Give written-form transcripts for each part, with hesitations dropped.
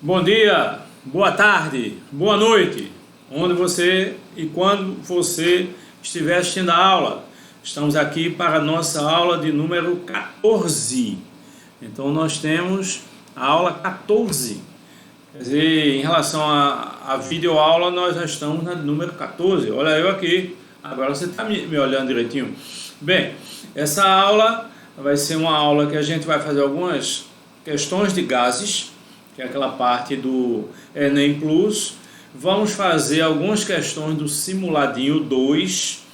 Bom dia, boa tarde, boa noite, onde você e quando você estiver assistindo a aula. Estamos aqui para a nossa aula de número 14. Então nós temos a aula 14. Quer dizer, em relação à videoaula, nós já estamos na número 14. Olha eu aqui, agora você está me olhando direitinho. Bem, essa aula vai ser uma aula que a gente vai fazer algumas questões de gases, que é aquela parte do Enem Plus. Vamos fazer algumas questões do Simuladinho 2,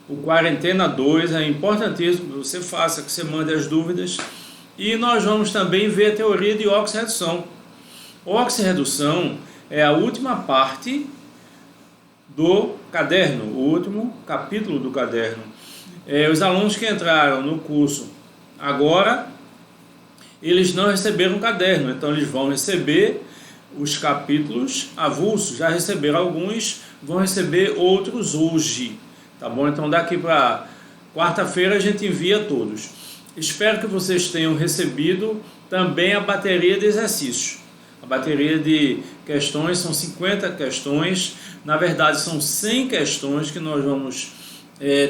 o Quarentena 2, é importantíssimo que você faça, que você mande as dúvidas. E nós vamos também ver a teoria de oxirredução. Oxirredução é a última parte do caderno, o último capítulo do caderno. Os alunos que entraram no curso agora, eles não receberam o caderno, então eles vão receber os capítulos avulsos, já receberam alguns, vão receber outros hoje, tá bom? Então daqui para quarta-feira a gente envia todos. Espero que vocês tenham recebido também a bateria de exercícios. A bateria de questões são 50 questões, na verdade são 100 questões que nós vamos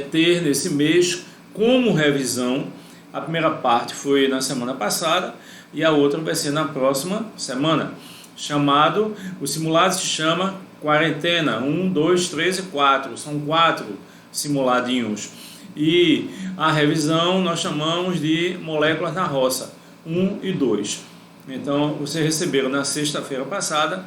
ter nesse mês como revisão. A primeira parte foi na semana passada e a outra vai ser na próxima semana. O simulado se chama Quarentena 1, 2, 3 e 4. São 4 simuladinhos. E a revisão nós chamamos de Moléculas na Roça 1 e 2. Então vocês receberam na sexta-feira passada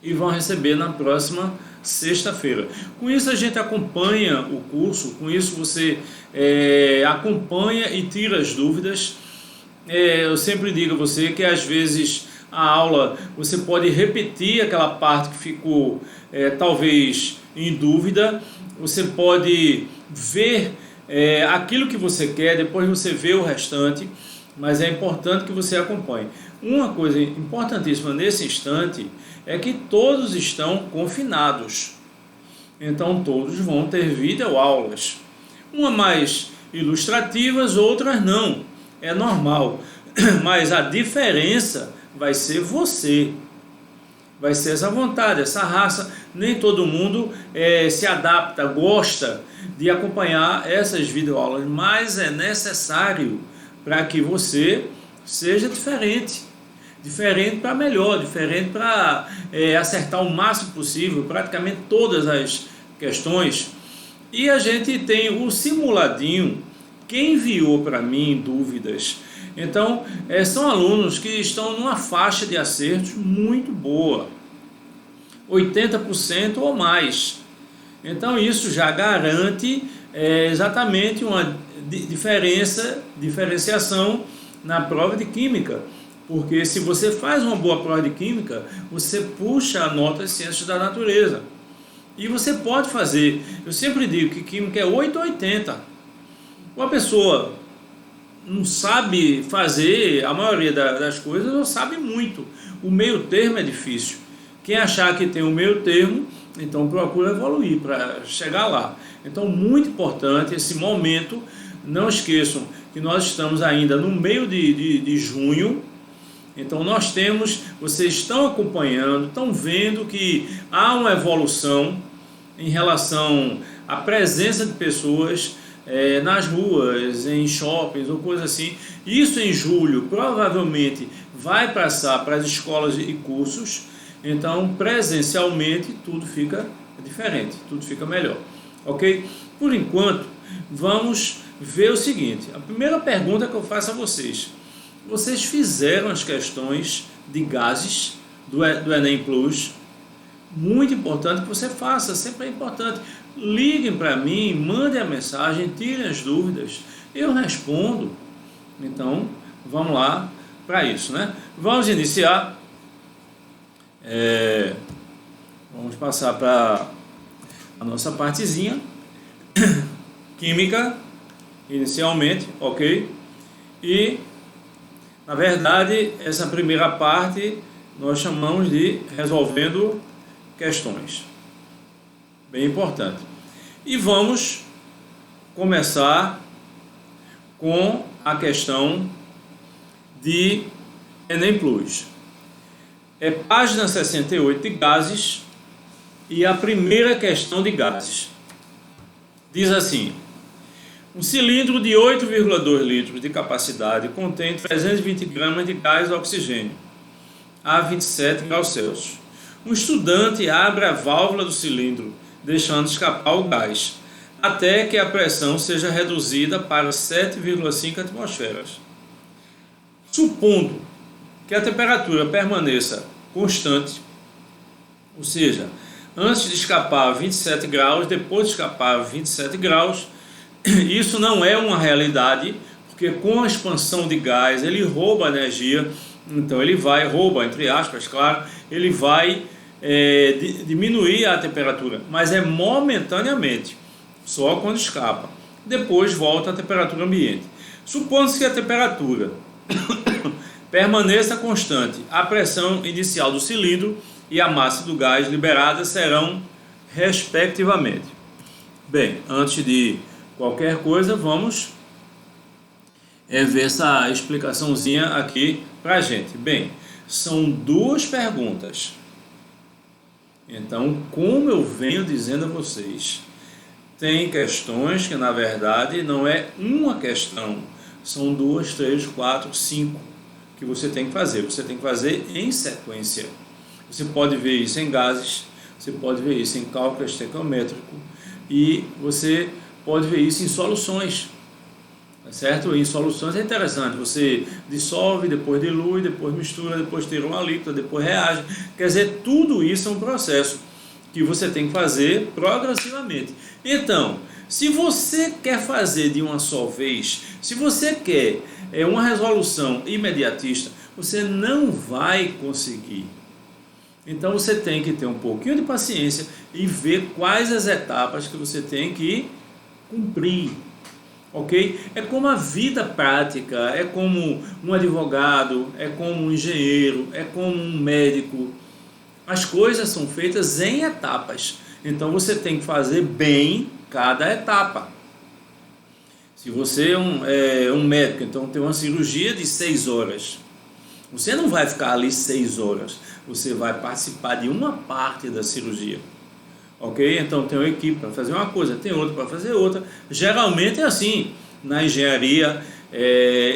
e vão receber na próxima sexta-feira. Com isso a gente acompanha o curso, com isso você acompanha e tira as dúvidas. Eu sempre digo a você que às vezes a aula você pode repetir aquela parte que ficou talvez em dúvida, você pode ver aquilo que você quer, depois você vê o restante, mas é importante que você acompanhe. Uma coisa importantíssima nesse instante é que todos estão confinados, então todos vão ter videoaulas, uma mais ilustrativas, outras não, é normal, mas a diferença vai ser você, vai ser essa vontade, essa raça. Nem todo mundo se adapta, gosta de acompanhar essas videoaulas, mas é necessário para que você seja diferente para melhor, diferente para acertar o máximo possível, praticamente todas as questões. E a gente tem o simuladinho que enviou para mim dúvidas. Então, são alunos que estão numa faixa de acertos muito boa, 80% ou mais. Então, isso já garante exatamente uma diferenciação na prova de Química. Porque se você faz uma boa prova de Química, você puxa a nota de Ciências da Natureza. E você pode fazer, eu sempre digo que Química é 8 ou 80. Uma pessoa não sabe fazer a maioria das coisas, não sabe muito. O meio termo é difícil. Quem achar que tem o meio termo, então procura evoluir para chegar lá. Então, muito importante esse momento. Não esqueçam que nós estamos ainda no meio de junho. Então vocês estão acompanhando, estão vendo que há uma evolução em relação à presença de pessoas nas ruas, em shoppings ou coisa assim. Isso em julho provavelmente vai passar para as escolas e cursos. Então presencialmente tudo fica diferente, tudo fica melhor, ok? Por enquanto vamos ver o seguinte. A primeira pergunta que eu faço a vocês: vocês fizeram as questões de gases do Enem Plus? Muito importante que você faça, sempre é importante. Liguem para mim, mandem a mensagem, tirem as dúvidas, eu respondo. Então, vamos lá para isso, né? Vamos iniciar. Vamos passar para a nossa partezinha. Química, inicialmente, ok? E na verdade, essa primeira parte nós chamamos de resolvendo questões. Bem importante. E vamos começar com a questão de Enem Plus. É página 68 de gases e a primeira questão de gases. Diz assim: um cilindro de 8,2 litros de capacidade contém 320 gramas de gás oxigênio a 27 graus Celsius. Um estudante abre a válvula do cilindro, deixando escapar o gás, até que a pressão seja reduzida para 7,5 atmosferas. Supondo que a temperatura permaneça constante, ou seja, antes de escapar 27 graus, depois de escapar 27 graus, isso não é uma realidade, porque com a expansão de gás ele rouba energia, então ele vai, rouba entre aspas, claro, ele vai diminuir a temperatura, mas é momentaneamente, só quando escapa. Depois volta à temperatura ambiente. Supondo-se que a temperatura permaneça constante, a pressão inicial do cilindro e a massa do gás liberada serão respectivamente. Bem, antes de qualquer coisa, vamos ver essa explicaçãozinha aqui pra gente. Bem, são duas perguntas. Então, como eu venho dizendo a vocês, tem questões que na verdade não é uma questão, são 2, 3, 4, 5 que você tem que fazer. Você tem que fazer em sequência. Você pode ver isso em gases, você pode ver isso em cálculo estequiométrico e você pode ver isso em soluções, tá certo? Em soluções é interessante, você dissolve, depois dilui, depois mistura, depois tira uma alíquota, depois reage. Quer dizer, tudo isso é um processo que você tem que fazer progressivamente. Então, se você quer fazer de uma só vez, se você quer uma resolução imediatista, você não vai conseguir. Então você tem que ter um pouquinho de paciência e ver quais as etapas que você tem que cumprir, ok? É como a vida prática, é como um advogado, é como um engenheiro, é como um médico. As coisas são feitas em etapas, então você tem que fazer bem cada etapa. Se você é um médico, então tem uma cirurgia de 6 horas, você não vai ficar ali 6 horas, você vai participar de uma parte da cirurgia. Ok? Então tem uma equipe para fazer uma coisa, tem outra para fazer outra. Geralmente é assim, na engenharia,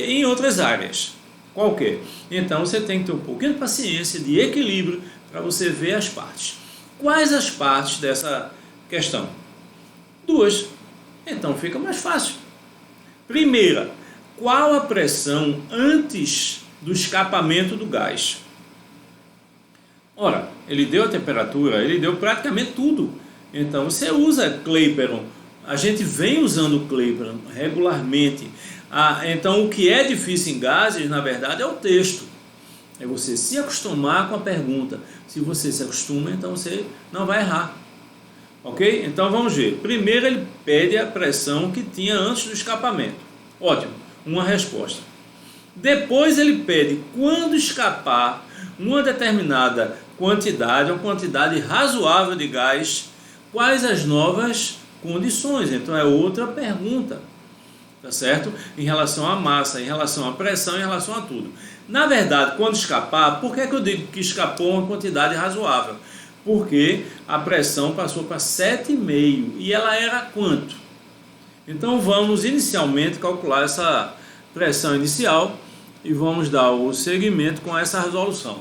em outras áreas, qualquer. Então você tem que ter um pouquinho de paciência, de equilíbrio, para você ver as partes. Quais as partes dessa questão? 2. Então fica mais fácil. Primeira, qual a pressão antes do escapamento do gás? Ora, ele deu a temperatura, ele deu praticamente tudo. Então você usa Clapeyron. A gente vem usando o Clapeyron regularmente. Então o que é difícil em gases, na verdade, é o texto. É você se acostumar com a pergunta. Se você se acostuma, então você não vai errar. Ok? Então vamos ver. Primeiro ele pede a pressão que tinha antes do escapamento. Ótimo, uma resposta. Depois ele pede, quando escapar uma determinada quantidade, uma quantidade razoável de gás, quais as novas condições? Então é outra pergunta, tá certo? Em relação à massa, em relação à pressão, em relação a tudo. Na verdade, quando escapar, por que eu digo que escapou uma quantidade razoável? Porque a pressão passou para 7,5 e ela era quanto? Então vamos inicialmente calcular essa pressão inicial e vamos dar o seguimento com essa resolução.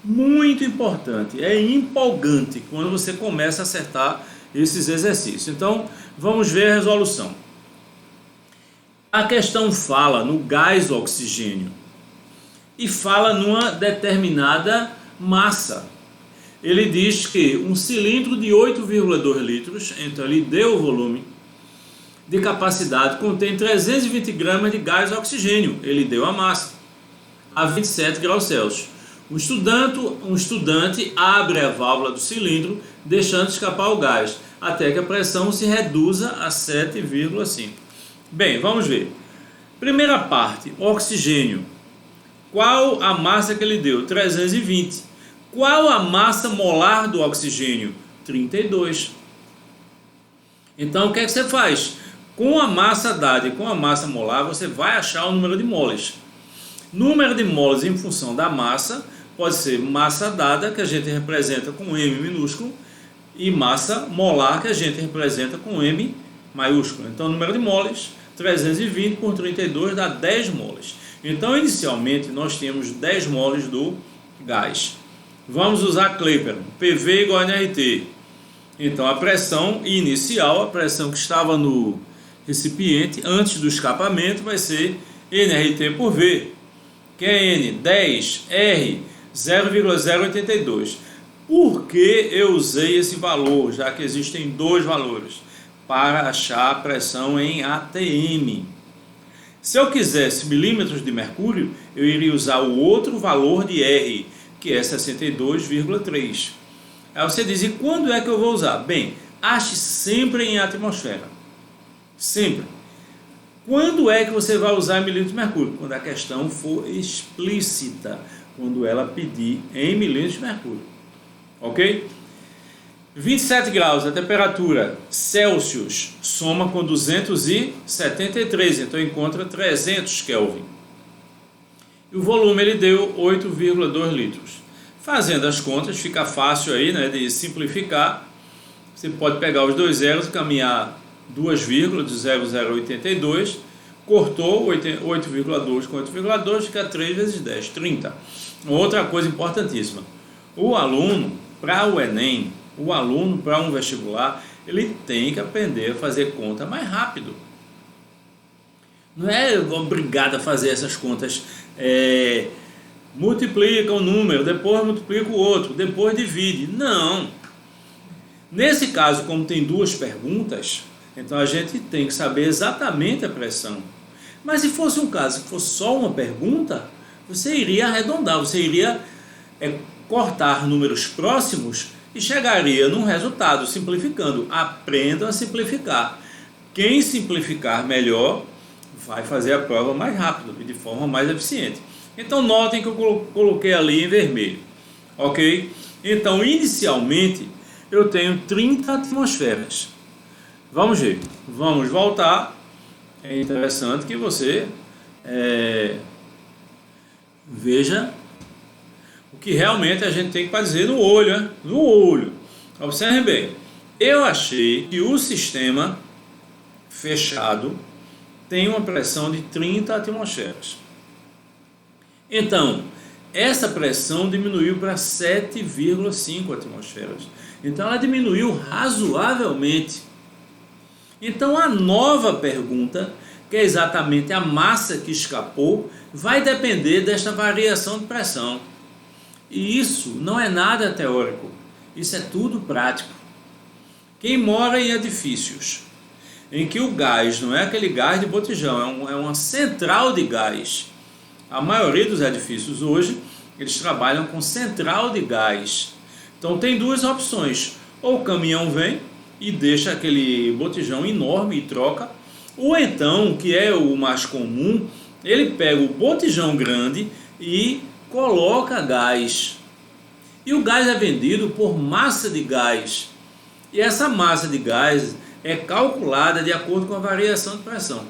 Muito importante, é empolgante quando você começa a acertar esses exercícios. Então vamos ver a resolução. A questão fala no gás oxigênio e fala numa determinada massa. Ele diz que um cilindro de 8,2 litros, então ele deu o volume de capacidade, contém 320 gramas de gás oxigênio, ele deu a massa, a 27 graus Celsius. Um estudante abre a válvula do cilindro, deixando escapar o gás, até que a pressão se reduza a 7,5. Bem, vamos ver. Primeira parte, oxigênio. Qual a massa que ele deu? 320. Qual a massa molar do oxigênio? 32. Então, o que é que você faz? Com a massa dada e com a massa molar, você vai achar o número de moles. Número de moles em função da massa pode ser massa dada, que a gente representa com M minúsculo, e massa molar, que a gente representa com M maiúsculo. Então, o número de moles, 320 por 32 dá 10 moles. Então, inicialmente, nós temos 10 moles do gás. Vamos usar Clapeyron, PV igual a nRT. Então, a pressão inicial, a pressão que estava no recipiente antes do escapamento, vai ser nRT por V, que é N, 10, R, 0,082. Por que eu usei esse valor, já que existem dois valores, para achar a pressão em ATM? Se eu quisesse milímetros de mercúrio, eu iria usar o outro valor de R, que é 62,3. Aí você diz, e quando é que eu vou usar? Bem, ache sempre em atmosfera. Sempre. Quando é que você vai usar milímetros de mercúrio? Quando a questão for explícita, quando ela pedir em milímetros de mercúrio. Ok? 27 graus, a temperatura Celsius soma com 273, então encontra 300 Kelvin. E o volume ele deu 8,2 litros. Fazendo as contas, fica fácil aí, né, de simplificar. Você pode pegar os dois zeros, caminhar 2 vírgulas de 0,082, cortou 8,2 com 8,2, fica 3 vezes 10, 30. Outra coisa importantíssima, o aluno, para o Enem, o aluno para um vestibular, ele tem que aprender a fazer conta mais rápido. Não é obrigado a fazer essas contas, multiplica um número, depois multiplica o outro, depois divide. Não. Nesse caso, como tem duas perguntas, então a gente tem que saber exatamente a pressão. Mas se fosse um caso que fosse só uma pergunta, você iria arredondar, você iria cortar números próximos e chegaria num resultado simplificando. Aprendam a simplificar. Quem simplificar melhor vai fazer a prova mais rápido e de forma mais eficiente. Então notem que eu coloquei ali em vermelho. Ok? Então inicialmente eu tenho 30 atmosferas. Vamos ver, vamos voltar. É interessante que você veja o que realmente a gente tem que fazer no olho, né? No olho. Observe bem, eu achei que o sistema fechado tem uma pressão de 30 atmosferas. Então, essa pressão diminuiu para 7,5 atmosferas. Então, ela diminuiu razoavelmente. Então, a nova pergunta, que é exatamente a massa que escapou, vai depender desta variação de pressão. E isso não é nada teórico, isso é tudo prático. Quem mora em edifícios em que o gás não é aquele gás de botijão, é uma central de gás. A maioria dos edifícios hoje, eles trabalham com central de gás. Então tem duas opções, ou o caminhão vem e deixa aquele botijão enorme e troca, ou então, que é o mais comum, ele pega o botijão grande e coloca gás. E o gás é vendido por massa de gás. E essa massa de gás é calculada de acordo com a variação de pressão.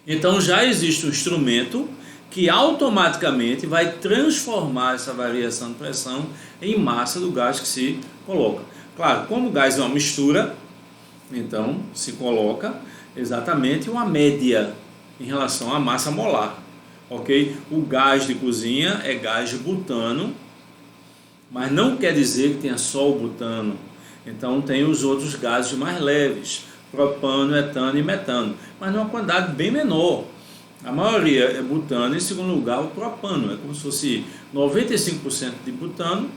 Então já existe um instrumento que automaticamente vai transformar essa variação de pressão em massa do gás que se coloca. Claro, como o gás é uma mistura, então se coloca exatamente uma média em relação à massa molar. Ok? O gás de cozinha é gás de butano, mas não quer dizer que tenha só o butano. Então tem os outros gases mais leves, propano, etano e metano, mas numa quantidade bem menor. A maioria é butano, em segundo lugar o propano, é como se fosse 95% de butano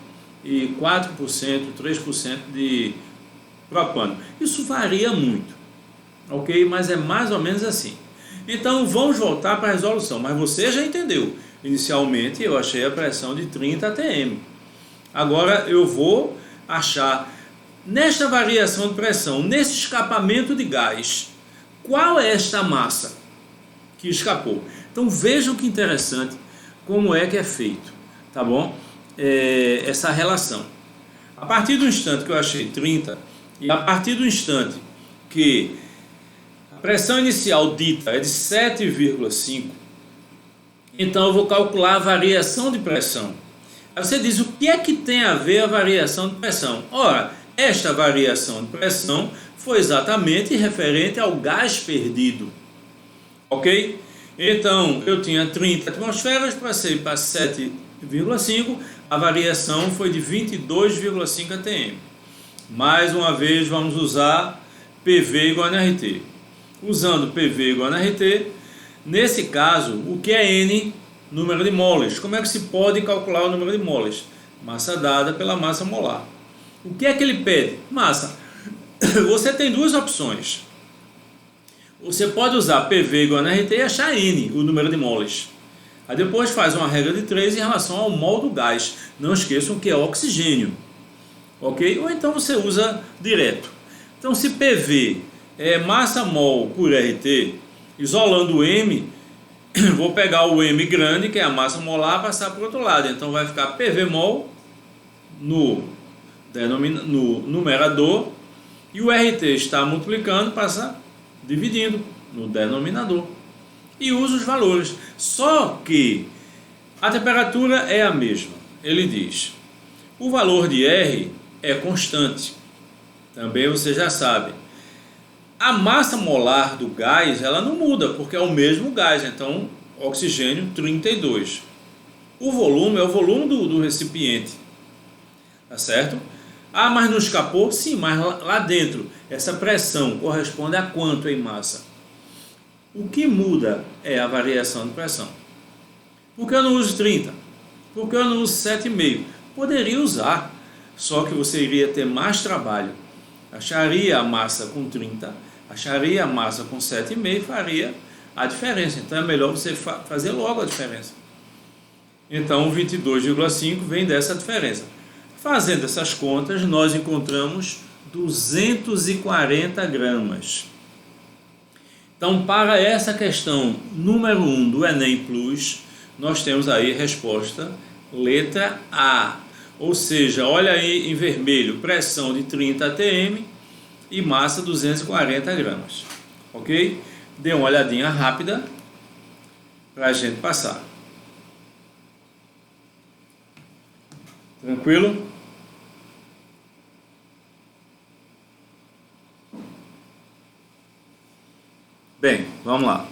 e 4%, 3% de propano. Isso varia muito, ok? Mas é mais ou menos assim. Então vamos voltar para a resolução, mas você já entendeu. Inicialmente eu achei a pressão de 30 atm. Agora eu vou achar, nesta variação de pressão, nesse escapamento de gás, qual é esta massa que escapou? Então vejam que interessante como é que é feito, tá bom? Essa relação. A partir do instante que eu achei 30, e a partir do instante que a pressão inicial dita é de 7,5, então eu vou calcular a variação de pressão. Aí você diz, o que é que tem a ver a variação de pressão? Ora, esta variação de pressão foi exatamente referente ao gás perdido, ok? Então, eu tinha 30 atmosferas, passei para 7,5, a variação foi de 22,5 atm. Mais uma vez, vamos usar PV igual a nRT. Usando PV igual a nRT, nesse caso, o que é N? Número de moles. Como é que se pode calcular o número de moles? Massa dada pela massa molar. O que é que ele pede? Massa. Você tem duas opções. Você pode usar PV igual a nRT e achar N, o número de moles. Aí depois faz uma regra de 3 em relação ao mol do gás. Não esqueçam que é oxigênio. Ok? Ou então você usa direto. Então se PV é massa mol por RT, isolando o M, vou pegar o M grande, que é a massa molar, passar para o outro lado. Então vai ficar PV mol no numerador, e o RT está multiplicando, passa dividindo no denominador. E usa os valores. Só que a temperatura é a mesma. Ele diz, o valor de R é constante. Também você já sabe. A massa molar do gás, ela não muda, porque é o mesmo gás. Então, oxigênio 32. O volume é o volume do recipiente. Tá certo? Ah, mas não escapou? Sim, mas lá dentro, essa pressão corresponde a quanto em massa? O que muda é a variação de pressão. Por que eu não uso 30? Por que eu não uso 7,5? Poderia usar, só que você iria ter mais trabalho. Acharia a massa com 30, acharia a massa com 7,5, faria a diferença. Então é melhor você fazer logo a diferença. Então 22,5 vem dessa diferença. Fazendo essas contas, nós encontramos 240 gramas. Então, para essa questão número 1 do Enem Plus, nós temos aí a resposta letra A. Ou seja, olha aí em vermelho, pressão de 30 atm e massa 240 gramas. Ok? Dê uma olhadinha rápida para a gente passar. Tranquilo? Bem, vamos lá.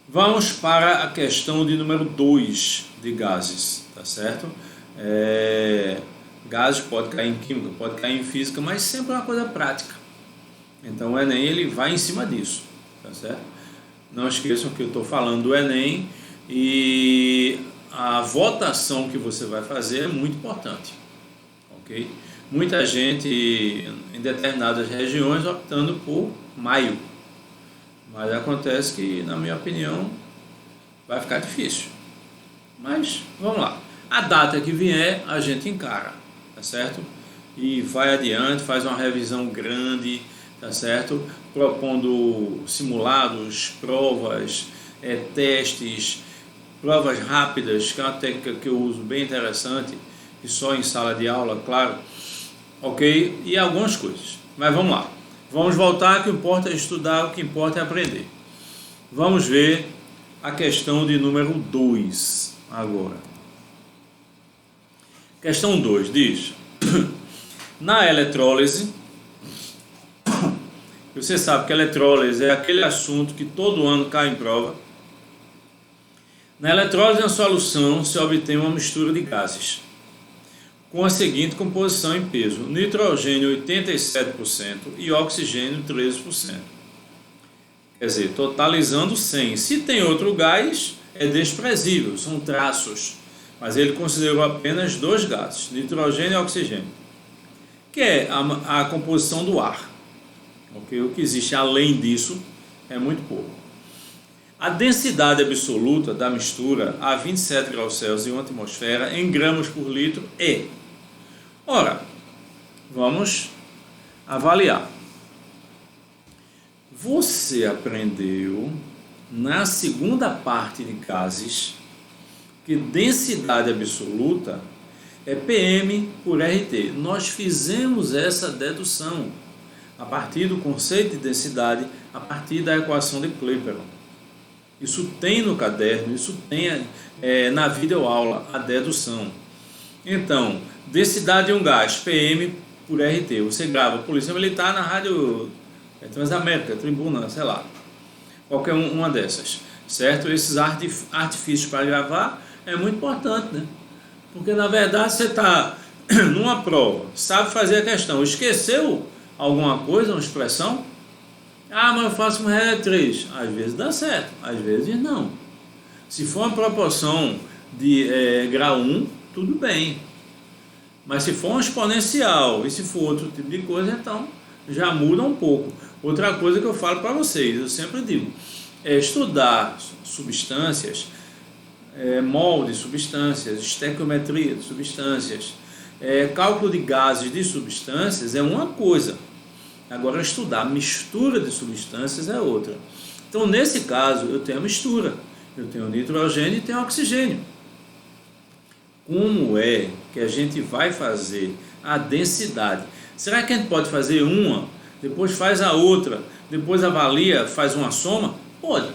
Vamos para a questão de número 2 de gases, tá certo? Gases pode cair em química, pode cair em física, mas sempre é uma coisa prática. Então o Enem ele vai em cima disso, tá certo? Não esqueçam que eu estou falando do Enem e a votação que você vai fazer é muito importante, ok? Muita gente em determinadas regiões optando por maio, mas acontece que, na minha opinião, vai ficar difícil. Mas vamos lá, a data que vier a gente encara, tá certo? E vai adiante, faz uma revisão grande, tá certo? Propondo simulados, provas, testes, provas rápidas, que é uma técnica que eu uso bem interessante, e só em sala de aula, claro. Ok? E algumas coisas. Mas vamos lá. Vamos voltar, o que importa é estudar, o que importa é aprender. Vamos ver a questão de número 2 agora. Questão 2 diz: na eletrólise, você sabe que a eletrólise é aquele assunto que todo ano cai em prova. Na eletrólise, na solução, se obtém uma mistura de gases com a seguinte composição em peso: nitrogênio 87% e oxigênio 13%. Quer dizer, totalizando 100. Se tem outro gás, é desprezível, são traços. Mas ele considerou apenas 2 gases, nitrogênio e oxigênio, que é a composição do ar. Okay? O que existe além disso é muito pouco. A densidade absoluta da mistura a 27 graus Celsius e 1 atmosfera em gramas por litro é... Ora, vamos avaliar. Você aprendeu na segunda parte de gases que densidade absoluta é PM por RT. Nós fizemos essa dedução a partir do conceito de densidade, a partir da equação de Clapeyron. Isso tem no caderno, isso tem na videoaula, a dedução. Então, densidade de um gás, PM por RT. Você grava Polícia Militar na rádio Transamérica, Tribuna, sei lá. Qualquer uma dessas, certo? Esses artifícios para gravar é muito importante, né? Porque na verdade você está numa prova, sabe fazer a questão, esqueceu alguma coisa, uma expressão? Ah, mas eu faço uma regra 3. Às vezes dá certo, às vezes não. Se for uma proporção de grau 1, tudo bem. Mas se for um exponencial e se for outro tipo de coisa, então já muda um pouco. Outra coisa que eu falo para vocês, eu sempre digo, é estudar substâncias, molde de substâncias, estequiometria de substâncias, cálculo de gases de substâncias é uma coisa. Agora, estudar mistura de substâncias é outra. Então, nesse caso, eu tenho a mistura. Eu tenho nitrogênio e tenho oxigênio. Como é que a gente vai fazer a densidade? Será que a gente pode fazer uma, depois faz a outra, depois avalia, faz uma soma? Pode.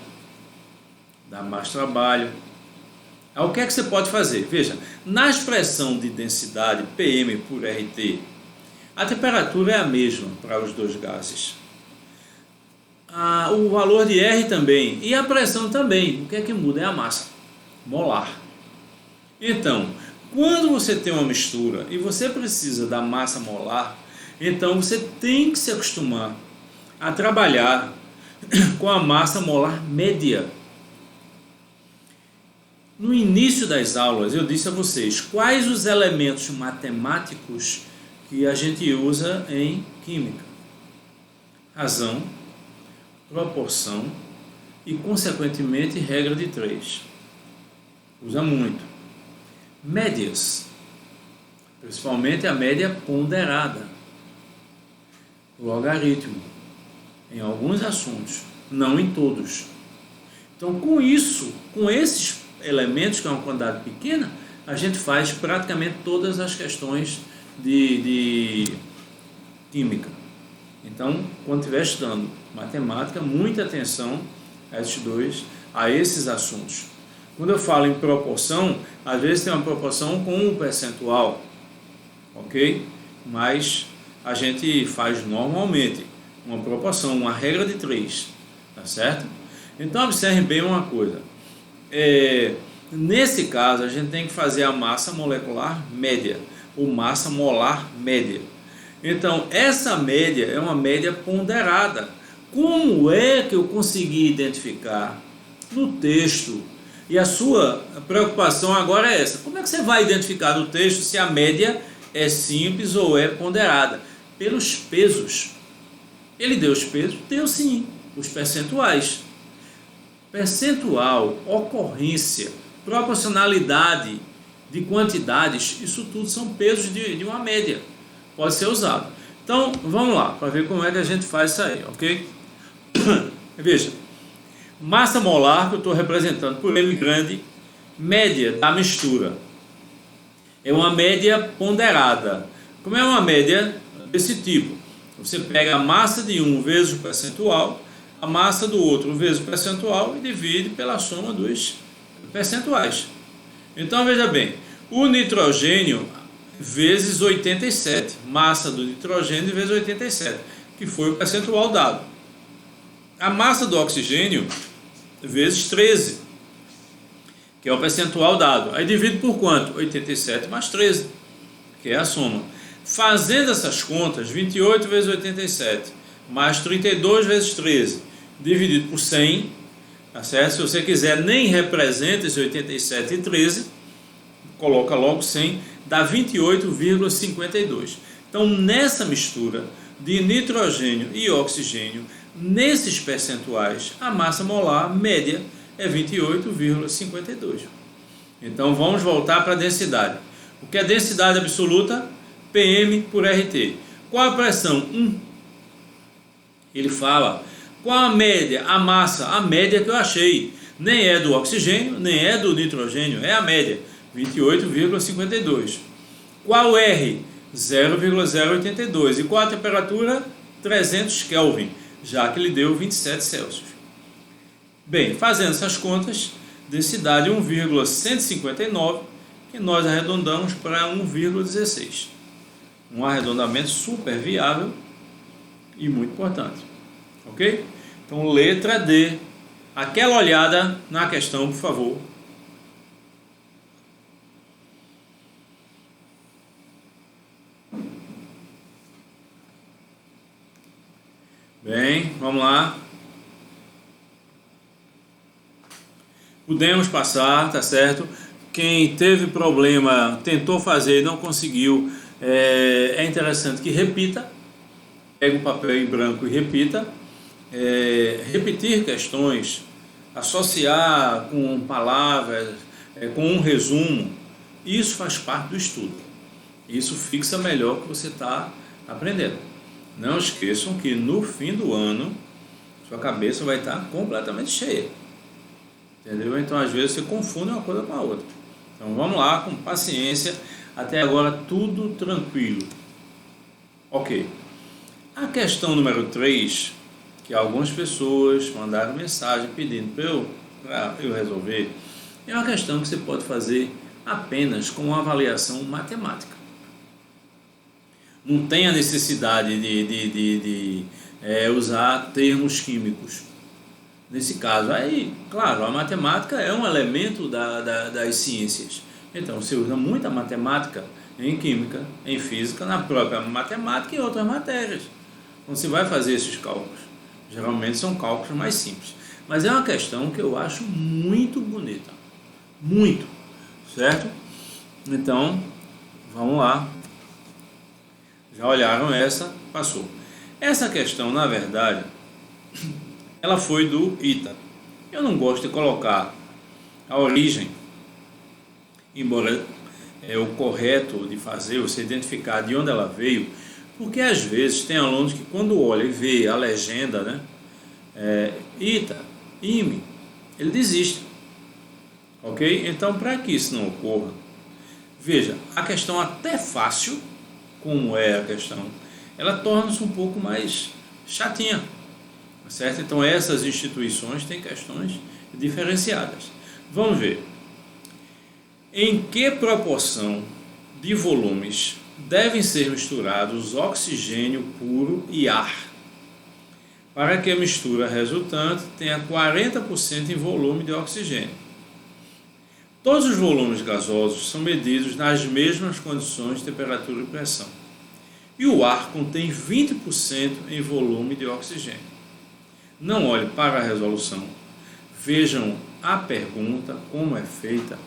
Dá mais trabalho. O que é que você pode fazer? Veja, na expressão de densidade PM por RT, a temperatura é a mesma para os dois gases. O valor de R também. E a pressão também. O que é que muda? É a massa molar. Então, quando você tem uma mistura e você precisa da massa molar, então você tem que se acostumar a trabalhar com a massa molar média. No início das aulas eu disse a vocês quais os elementos matemáticos que a gente usa em química: razão, proporção e, consequentemente, regra de 3. Usa muito. Médias, principalmente a média ponderada, logaritmo, em alguns assuntos, não em todos. Então, com isso, com esses elementos, que é uma quantidade pequena, a gente faz praticamente todas as questões de química. Então, quando estiver estudando matemática, muita atenção a esses assuntos. Quando eu falo em proporção, às vezes tem uma proporção com um percentual, ok? Mas a gente faz normalmente uma proporção, uma regra de 3, tá certo? Então, observe bem uma coisa. Nesse caso, a gente tem que fazer a massa molecular média, ou massa molar média. Então, essa média é uma média ponderada. Como é que eu consegui identificar no texto? E a sua preocupação agora é essa: como é que você vai identificar no texto se a média é simples ou é ponderada? Pelos pesos. Ele deu os pesos? Deu sim, os percentuais. Percentual, ocorrência, proporcionalidade de quantidades, isso tudo são pesos de uma média. Pode ser usado. Então, vamos lá, para ver como é que a gente faz isso aí, ok? Veja, massa molar, que eu estou representando por M grande, média da mistura. É uma média ponderada. Como é uma média desse tipo? Você pega a massa de um vezes o percentual, a massa do outro vezes o percentual e divide pela soma dos percentuais. Então, veja bem, o nitrogênio vezes 87, massa do nitrogênio vezes 87, que foi o percentual dado. A massa do oxigênio vezes 13, que é o percentual dado. Aí divide por quanto? 87 mais 13, que é a soma. Fazendo essas contas, 28 vezes 87 mais 32 vezes 13, dividido por 100, tá certo? Se você quiser, nem representa esse 87 e 13, coloca logo 100, dá 28,52. Então, nessa mistura de nitrogênio e oxigênio, nesses percentuais, a massa molar média é 28,52. Então, vamos voltar para a densidade. O que é densidade absoluta? PM por RT. Qual a pressão? 1. Ele fala, qual a média? A massa, a média que eu achei. Nem é do oxigênio, nem é do nitrogênio, é a média. 28,52. Qual R? 0,082. E qual a temperatura? 300 Kelvin, já que ele deu 27 Celsius. Bem, fazendo essas contas, densidade 1,159, que nós arredondamos para 1,16. Um arredondamento super viável e muito importante. Ok? Então, letra D. Aquela olhada na questão, por favor. Bem, vamos lá. Podemos passar, tá certo? Quem teve problema, tentou fazer e não conseguiu, é interessante que repita. Pega um papel em branco e repita. Repetir questões, associar com palavras, com um resumo, isso faz parte do estudo. Isso fixa melhor o que você está aprendendo. Não esqueçam que no fim do ano, sua cabeça vai estar completamente cheia. Entendeu? Então, às vezes, você confunde uma coisa com a outra. Então, vamos lá, com paciência. Até agora, tudo tranquilo. Ok. A questão número 3, que algumas pessoas mandaram mensagem pedindo para eu resolver, é uma questão que você pode fazer apenas com uma avaliação matemática. Não tem a necessidade de usar termos químicos. Nesse caso, aí, claro, a matemática é um elemento das ciências. Então, você usa muita matemática em química, em física, na própria matemática e em outras matérias. Quando você vai fazer esses cálculos, geralmente são cálculos mais simples. Mas é uma questão que eu acho muito bonita. Muito. Certo? Então, vamos lá. Já olharam essa? Passou. Essa questão, na verdade, ela foi do ITA. Eu não gosto de colocar a origem, embora é o correto de fazer, você identificar de onde ela veio, porque às vezes tem alunos que quando olha e vê a legenda, né, ITA, IME, ele desiste. Ok? Então, para que isso não ocorra, veja, a questão até fácil, como é a questão, ela torna-se um pouco mais chatinha. Certo? Então essas instituições têm questões diferenciadas. Vamos ver. Em que proporção de volumes devem ser misturados oxigênio puro e ar para que a mistura resultante tenha 40% em volume de oxigênio? Todos os volumes gasosos são medidos nas mesmas condições de temperatura e pressão. E o ar contém 20% em volume de oxigênio. Não olhe para a resolução, vejam a pergunta, como é feita,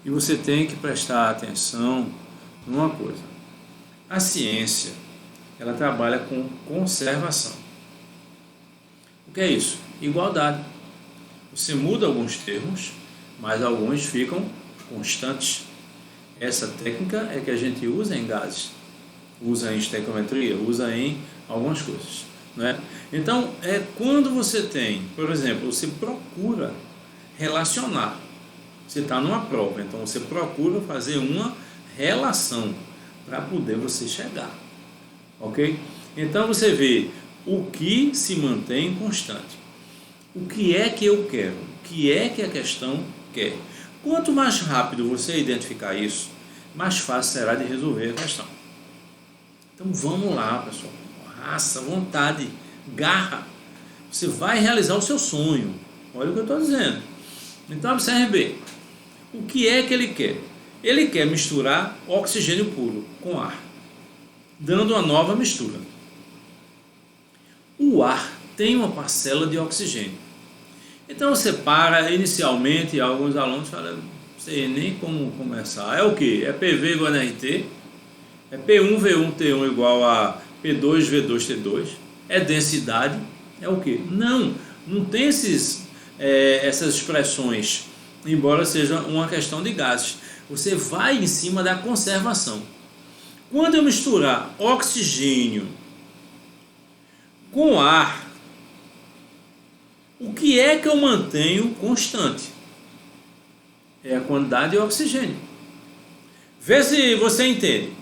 e você tem que prestar atenção numa coisa. A ciência, ela trabalha com conservação. O que é isso? Igualdade. Você muda alguns termos, mas alguns ficam constantes. Essa técnica é que a gente usa em gases, usa em estequiometria, usa em algumas coisas. Né? Então, quando você tem, por exemplo, você procura relacionar, você está numa prova, então você procura fazer uma relação para poder você chegar, ok? Então você vê o que se mantém constante, o que é que eu quero, o que é que a questão quer. Quanto mais rápido você identificar isso, mais fácil será de resolver a questão. Então vamos lá, pessoal. Raça, vontade, garra, você vai realizar o seu sonho. Olha o que eu estou dizendo. Então observe bem, o que é que ele quer? Ele quer misturar oxigênio puro com ar, dando uma nova mistura. O ar tem uma parcela de oxigênio. Então você para inicialmente, alguns alunos falam, não sei nem como começar. É o que? É PV igual a NRT, é P1V1T1 igual a P2V2T2, é densidade, é o que? Não tem essas expressões, embora seja uma questão de gases. Você vai em cima da conservação. Quando eu misturar oxigênio com ar, o que é que eu mantenho constante? É a quantidade de oxigênio. Vê se você entende.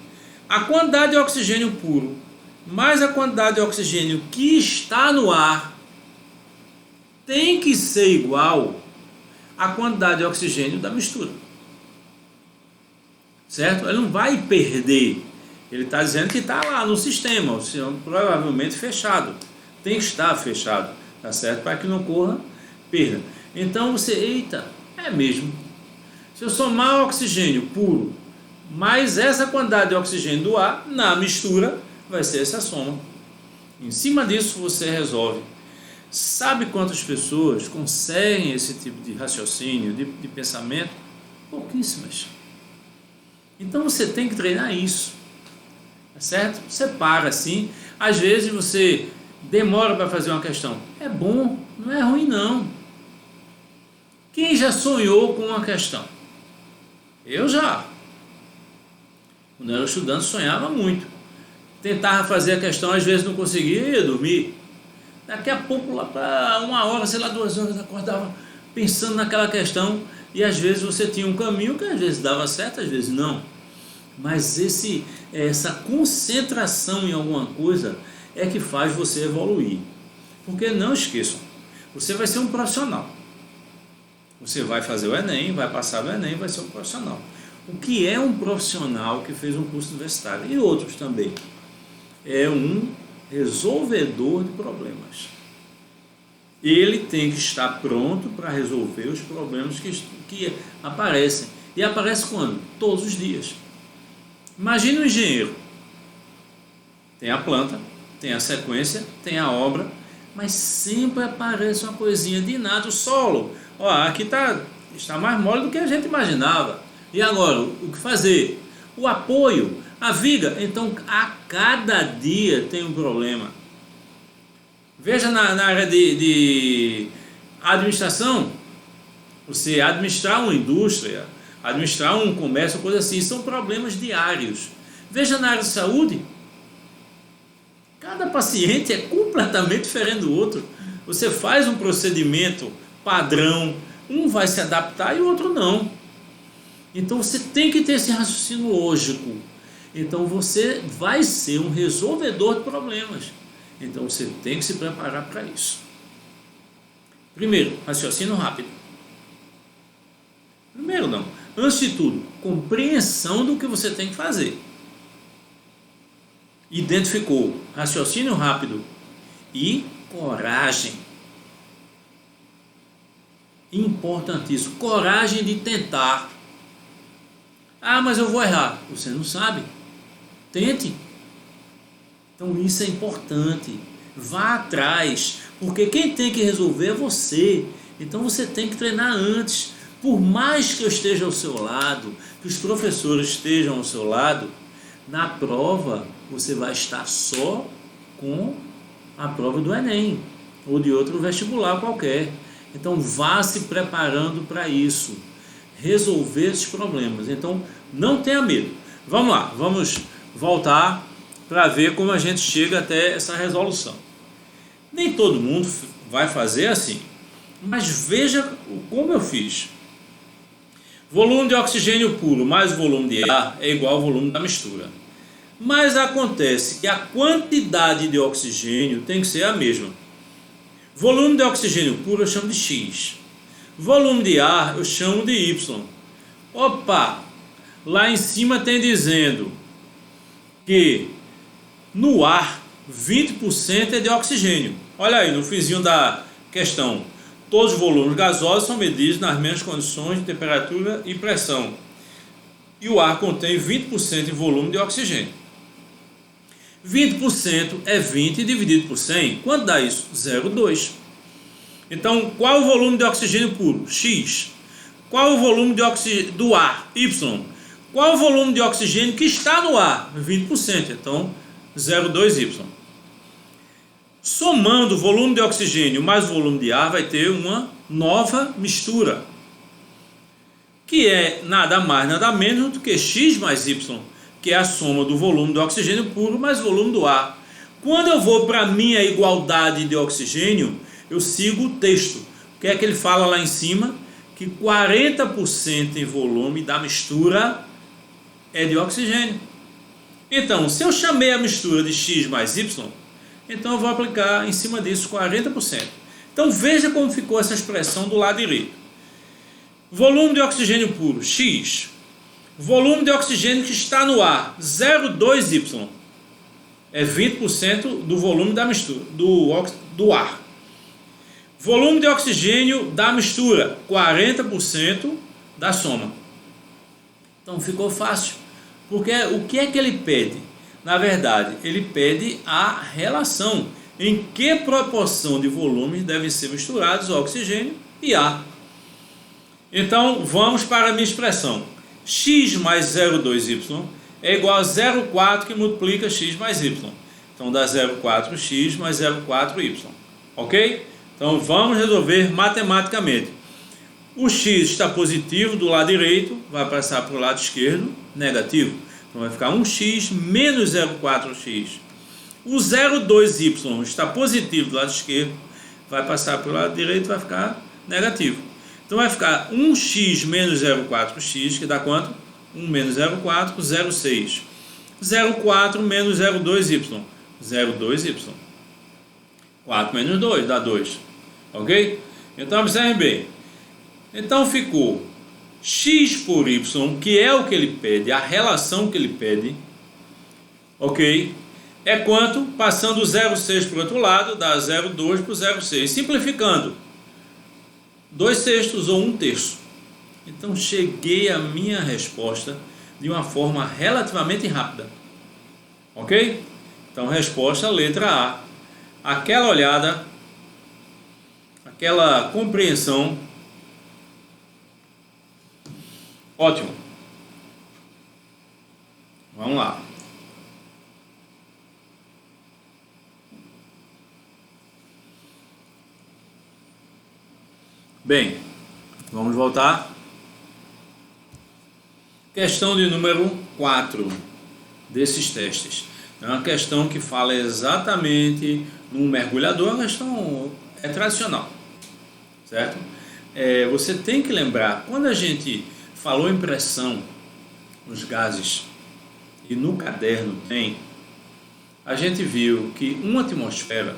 A quantidade de oxigênio puro mais a quantidade de oxigênio que está no ar tem que ser igual à quantidade de oxigênio da mistura. Certo? Ele não vai perder. Ele está dizendo que está lá no sistema, provavelmente fechado. Tem que estar fechado, tá certo? Para que não ocorra perda. Então você, eita, é mesmo. Se eu somar o oxigênio puro, mais essa quantidade de oxigênio do ar, na mistura, vai ser essa soma. Em cima disso você resolve. Sabe quantas pessoas conseguem esse tipo de raciocínio, de pensamento? Pouquíssimas. Então você tem que treinar isso, tá certo? Você para assim, às vezes você demora para fazer uma questão. É bom, não é ruim não. Quem já sonhou com uma questão? Eu já. Quando eu era estudante sonhava muito. Tentava fazer a questão, às vezes não conseguia e ia dormir. Daqui a pouco, lá para 1 hora, sei lá, 2 horas, acordava pensando naquela questão. E às vezes você tinha um caminho que às vezes dava certo, às vezes não. Mas essa concentração em alguma coisa é que faz você evoluir. Porque não esqueçam, você vai ser um profissional. Você vai fazer o Enem, vai passar no Enem, vai ser um profissional. O que é um profissional que fez um curso universitário? E outros também. É um resolvedor de problemas. Ele tem que estar pronto para resolver os problemas que aparecem. E aparece quando? Todos os dias. Imagine um engenheiro. Tem a planta, tem a sequência, tem a obra, mas sempre aparece uma coisinha de nada, o solo. Ó, aqui está mais mole do que a gente imaginava. E agora, o que fazer? O apoio, a viga. Então, a cada dia tem um problema. Veja na área de administração, você administrar uma indústria, administrar um comércio, coisa assim, são problemas diários. Veja na área de saúde, cada paciente é completamente diferente do outro. Você faz um procedimento padrão, um vai se adaptar e o outro não. Então você tem que ter esse raciocínio lógico. Então você vai ser um resolvedor de problemas. Então você tem que se preparar para isso. Primeiro, raciocínio rápido. Primeiro não. Antes de tudo, compreensão do que você tem que fazer. Identificou raciocínio rápido e coragem. Importantíssimo. Coragem de tentar. Ah, mas eu vou errar. Você não sabe. Tente. Então isso é importante. Vá atrás. Porque quem tem que resolver é você. Então você tem que treinar antes. Por mais que eu esteja ao seu lado, que os professores estejam ao seu lado, na prova você vai estar só com a prova do Enem ou de outro vestibular qualquer. Então vá se preparando para isso, resolver esses problemas. Então não tenha medo. Vamos lá, vamos voltar para ver como a gente chega até essa resolução. Nem todo mundo vai fazer assim, mas veja como eu fiz. Volume de oxigênio puro mais volume de ar é igual ao volume da mistura. Mas acontece que a quantidade de oxigênio tem que ser a mesma. Volume de oxigênio puro eu chamo de X. Volume de ar eu chamo de Y. Opa! Lá em cima tem dizendo que no ar 20% é de oxigênio. Olha aí no finzinho da questão. Todos os volumes gasosos são medidos nas mesmas condições de temperatura e pressão. E o ar contém 20% de volume de oxigênio. 20% é 20 dividido por 100. Quanto dá isso? 0,2. Então, qual o volume de oxigênio puro? X. Qual o volume do ar? Y. Qual o volume de oxigênio que está no ar? 20%. Então, 0,2Y. Somando o volume de oxigênio mais o volume de ar, vai ter uma nova mistura, que é nada mais, nada menos do que X mais Y, que é a soma do volume do oxigênio puro mais o volume do ar. Quando eu vou para a minha igualdade de oxigênio, eu sigo o texto. O que é que ele fala lá em cima? Que 40% em volume da mistura é de oxigênio. Então, se eu chamei a mistura de X mais Y, então eu vou aplicar em cima disso 40%. Então veja como ficou essa expressão do lado direito. Volume de oxigênio puro, X. Volume de oxigênio que está no ar, 0,2Y. É 20% do volume da mistura, do ar. Volume de oxigênio da mistura, 40% da soma. Então ficou fácil. Porque o que é que ele pede? Na verdade, ele pede a relação. Em que proporção de volumes devem ser misturados oxigênio e ar. Então, vamos para a minha expressão. X mais 0,2Y é igual a 0,4 que multiplica X mais Y. Então, dá 0,4X mais 0,4Y. Ok? Então, vamos resolver matematicamente. O X está positivo do lado direito, vai passar para o lado esquerdo, negativo. Então, vai ficar 1x menos 0,4x. O 0,2y está positivo do lado esquerdo, vai passar para o lado direito, vai ficar negativo. Então vai ficar 1x menos 0,4x, que dá quanto? 1 menos 0,4, 0,6. 0,4 menos 0,2y, 0,2y. 4 menos 2 dá 2. Ok? Então observe bem. Então ficou x por y, que é o que ele pede, a relação que ele pede. Ok? É quanto? Passando o 0,6 para o outro lado, dá 0,2 para o 0,6. Simplificando, 2/6 ou 1/3. Então, cheguei à minha resposta de uma forma relativamente rápida. Ok? Então, resposta, letra A. Aquela olhada, aquela compreensão. Ótimo. Vamos lá. Bem, vamos voltar. Questão de número 4 desses testes. É uma questão que fala exatamente num mergulhador, a questão é tradicional, certo? Você tem que lembrar, quando a gente falou em pressão nos gases e no caderno tem, a gente viu que uma atmosfera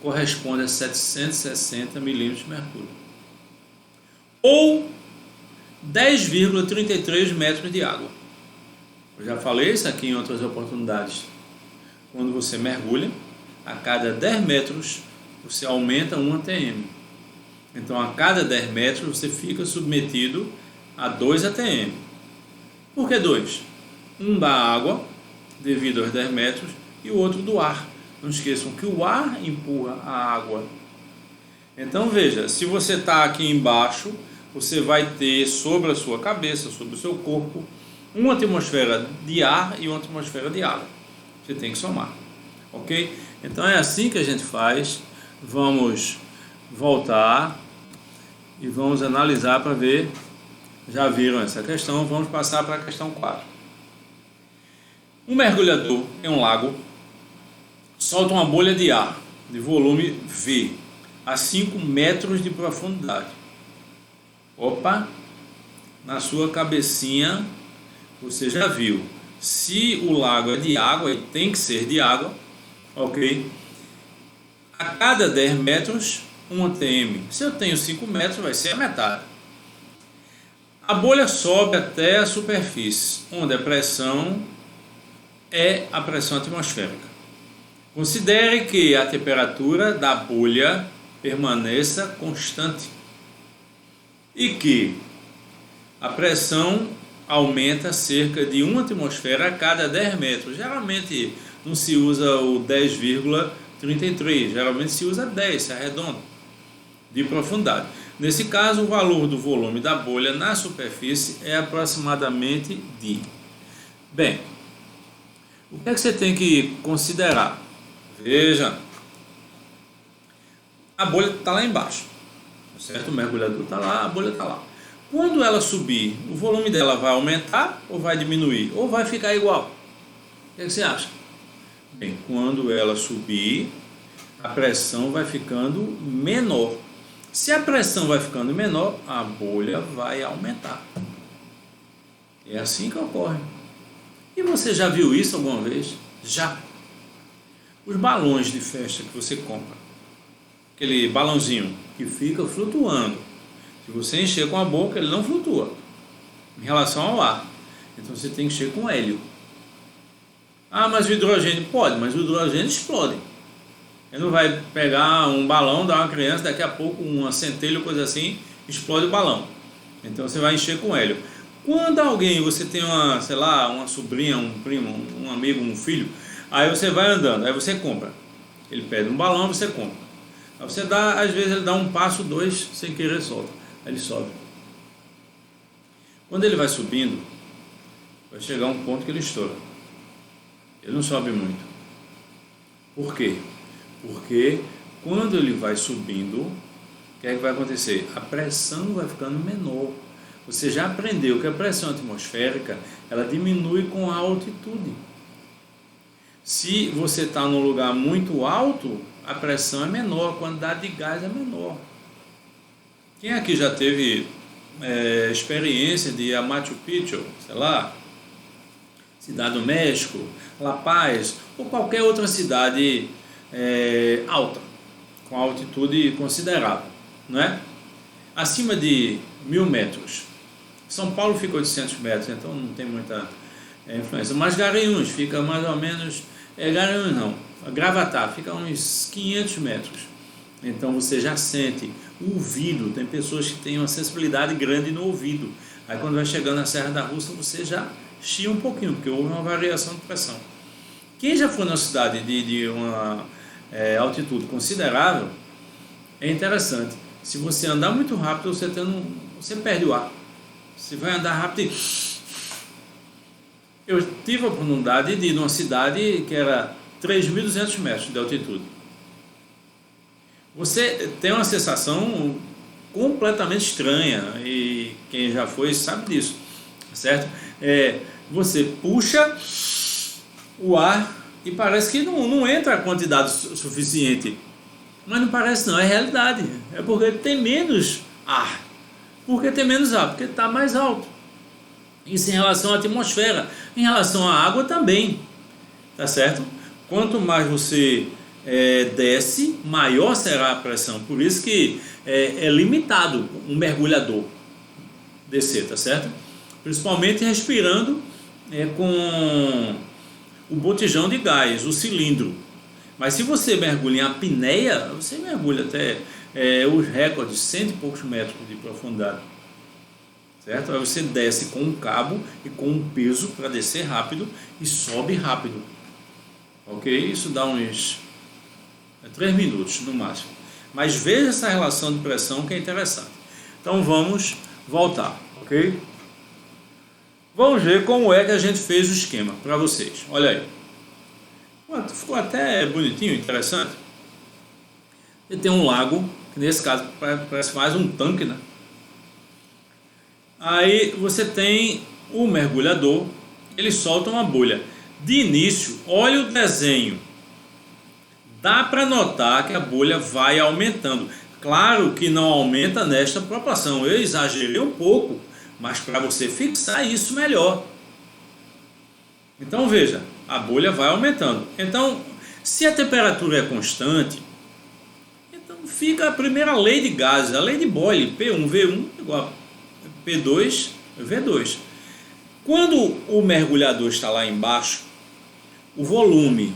corresponde a 760 milímetros de mercúrio. Ou 10,33 metros de água. Eu já falei isso aqui em outras oportunidades. Quando você mergulha, a cada 10 metros você aumenta 1 atm. Então, a cada 10 metros você fica submetido a 2 atm. Por que 2? Um da água, devido aos 10 metros, e o outro do ar. Não esqueçam que o ar empurra a água. Então, veja, se você está aqui embaixo, você vai ter sobre a sua cabeça, sobre o seu corpo, uma atmosfera de ar e uma atmosfera de água. Você tem que somar, ok? Então é assim que a gente faz. Vamos voltar e vamos analisar para ver. Já viram essa questão? Vamos passar para a questão 4. Um mergulhador em um lago solta uma bolha de ar de volume V a 5 metros de profundidade. Opa, na sua cabecinha você já viu. Se o lago é de água, ele tem que ser de água, ok? A cada 10 metros, 1 atm. Se eu tenho 5 metros, vai ser a metade. A bolha sobe até a superfície, onde a pressão é a pressão atmosférica. Considere que a temperatura da bolha permaneça constante e que a pressão aumenta cerca de 1 atmosfera a cada 10 metros. Geralmente não se usa o 10,33, geralmente se usa 10, se arredonda, de profundidade. Nesse caso, o valor do volume da bolha na superfície é aproximadamente de... Bem, o que é que você tem que considerar? Veja, a bolha está lá embaixo, certo? O mergulhador está lá, a bolha está lá. Quando ela subir, o volume dela vai aumentar ou vai diminuir? Ou vai ficar igual? O que você acha? Bem, quando ela subir, a pressão vai ficando menor. Se a pressão vai ficando menor, a bolha vai aumentar. É assim que ocorre. E você já viu isso alguma vez? Já. Os balões de festa que você compra. aquele balãozinho que fica flutuando. Se você encher com a boca, ele não flutua em relação ao ar. Então você tem que encher com hélio. Ah, mas o hidrogênio pode, mas o hidrogênio explode. Ele não vai pegar um balão, dar uma criança, daqui a pouco uma centelha ou coisa assim, explode o balão. Então você vai encher com hélio. Quando alguém, você tem uma, sei lá, uma sobrinha, um primo, um amigo, um filho, aí você vai andando, aí você compra. Ele pede um balão, você compra. Aí você dá, às vezes ele dá um passo, dois, sem querer solta. Aí ele sobe. Quando ele vai subindo, vai chegar um ponto que ele estoura. Ele não sobe muito. Por quê? Porque quando ele vai subindo, o que é que vai acontecer? A pressão vai ficando menor. Você já aprendeu que a pressão atmosférica, ela diminui com a altitude. Se você está num lugar muito alto, a pressão é menor, a quantidade de gás é menor. Quem aqui já teve experiência de ir a Machu Picchu, sei lá, Cidade do México, La Paz, ou qualquer outra cidade alta, com altitude considerável, não é? Acima de 1.000 metros. São Paulo fica 800 metros, então não tem muita influência. Mas Garanhuns fica mais ou menos... Garanhuns não, Gravatá fica a uns 500 metros. Então você já sente o ouvido. Tem pessoas que têm uma sensibilidade grande no ouvido. Aí quando vai chegando na Serra da Russa, você já chia um pouquinho, porque houve uma variação de pressão. Quem já foi na cidade de uma altitude considerável, é interessante. Se você andar muito rápido, você perde o ar. Você vai andar rápido e... Eu tive a oportunidade de ir numa cidade que era 3.200 metros de altitude. Você tem uma sensação completamente estranha, e quem já foi sabe disso, certo? Você puxa o ar e parece que não entra a quantidade suficiente. Mas não parece não, é realidade. É porque tem menos ar. Por que tem menos ar? Porque está mais alto. Isso em relação à atmosfera. Em relação à água também. Tá certo? Quanto mais você desce, maior será a pressão. Por isso que é limitado um mergulhador descer, tá certo? Principalmente respirando com o botijão de gás, o cilindro. Mas se você mergulha em apneia, você mergulha até os recordes, 100 e poucos metros de profundidade. Certo? Aí você desce com um cabo e com um peso para descer rápido e sobe rápido. Ok? Isso dá uns 3 minutos no máximo. Mas veja essa relação de pressão que é interessante. Então vamos voltar. Ok? Vamos ver como é que a gente fez o esquema para vocês. Olha aí. Ficou até bonitinho, interessante. Você tem um lago, que nesse caso parece mais um tanque, né? Aí você tem o mergulhador, ele solta uma bolha. De início, olha o desenho. Dá para notar que a bolha vai aumentando. Claro que não aumenta nesta proporção. Eu exagerei um pouco, mas para você fixar isso melhor. Então veja, a bolha vai aumentando. Então, se a temperatura é constante, então fica a primeira lei de gases, a lei de Boyle, P1V1 igual a P2, V2. Quando o mergulhador está lá embaixo, o volume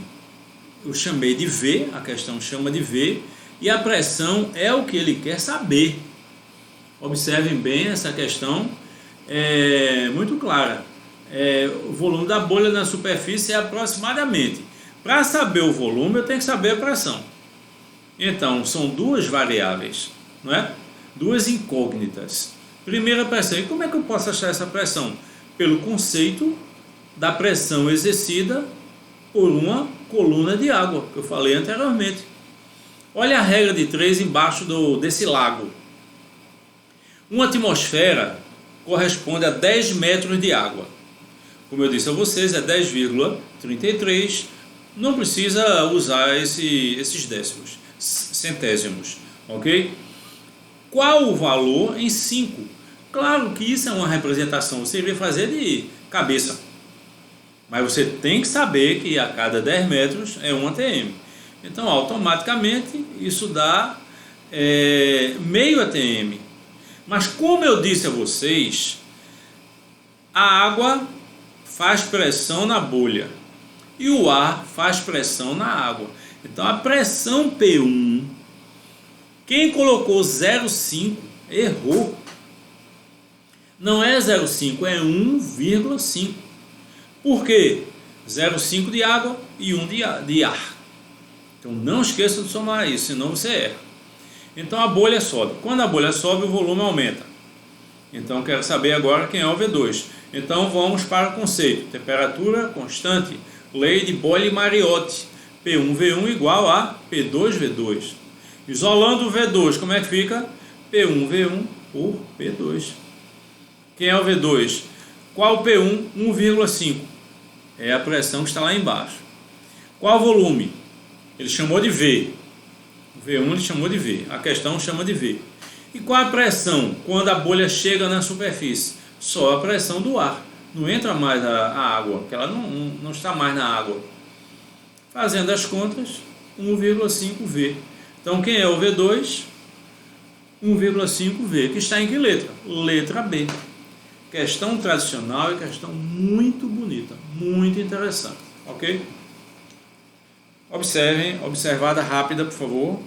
eu chamei de V, a questão chama de V, e a pressão é o que ele quer saber. Observem bem, essa questão é muito clara. O volume da bolha na superfície é aproximadamente. Para saber o volume, eu tenho que saber a pressão. Então, são duas variáveis, não é? Duas incógnitas. Primeira pressão. E como é que eu posso achar essa pressão? Pelo conceito da pressão exercida por uma coluna de água, que eu falei anteriormente. Olha a regra de 3 embaixo desse lago. Uma atmosfera corresponde a 10 metros de água. Como eu disse a vocês, é 10,33. Não precisa usar esses décimos, centésimos, ok? Qual o valor em 5? Claro que isso é uma representação, você iria fazer de cabeça. Mas você tem que saber que a cada 10 metros é 1 atm. Então, automaticamente, isso dá meio atm. Mas como eu disse a vocês, a água faz pressão na bolha e o ar faz pressão na água. Então a pressão P1, quem colocou 0,5 errou. Não é 0,5, é 1,5. Por quê? 0,5 de água e 1 de ar. Então não esqueça de somar isso, senão você erra. Então a bolha sobe. Quando a bolha sobe, o volume aumenta. Então quero saber agora quem é o V2. Então vamos para o conceito. Temperatura constante, lei de Boyle-Mariotti. P1V1 igual a P2V2. Isolando o V2, como é que fica? P1V1 por P2. Quem é o V2? Qual o P1? 1,5. É a pressão que está lá embaixo. Qual o volume? Ele chamou de V. O V1 ele chamou de V. A questão chama de V. E qual a pressão quando a bolha chega na superfície? Só a pressão do ar. Não entra mais a água, porque ela não está mais na água. Fazendo as contas, 1,5 V. Então quem é o V2? 1,5 V. Que está em que letra? Letra B. Questão tradicional e questão muito bonita, muito interessante, ok? Observem, observada rápida, por favor.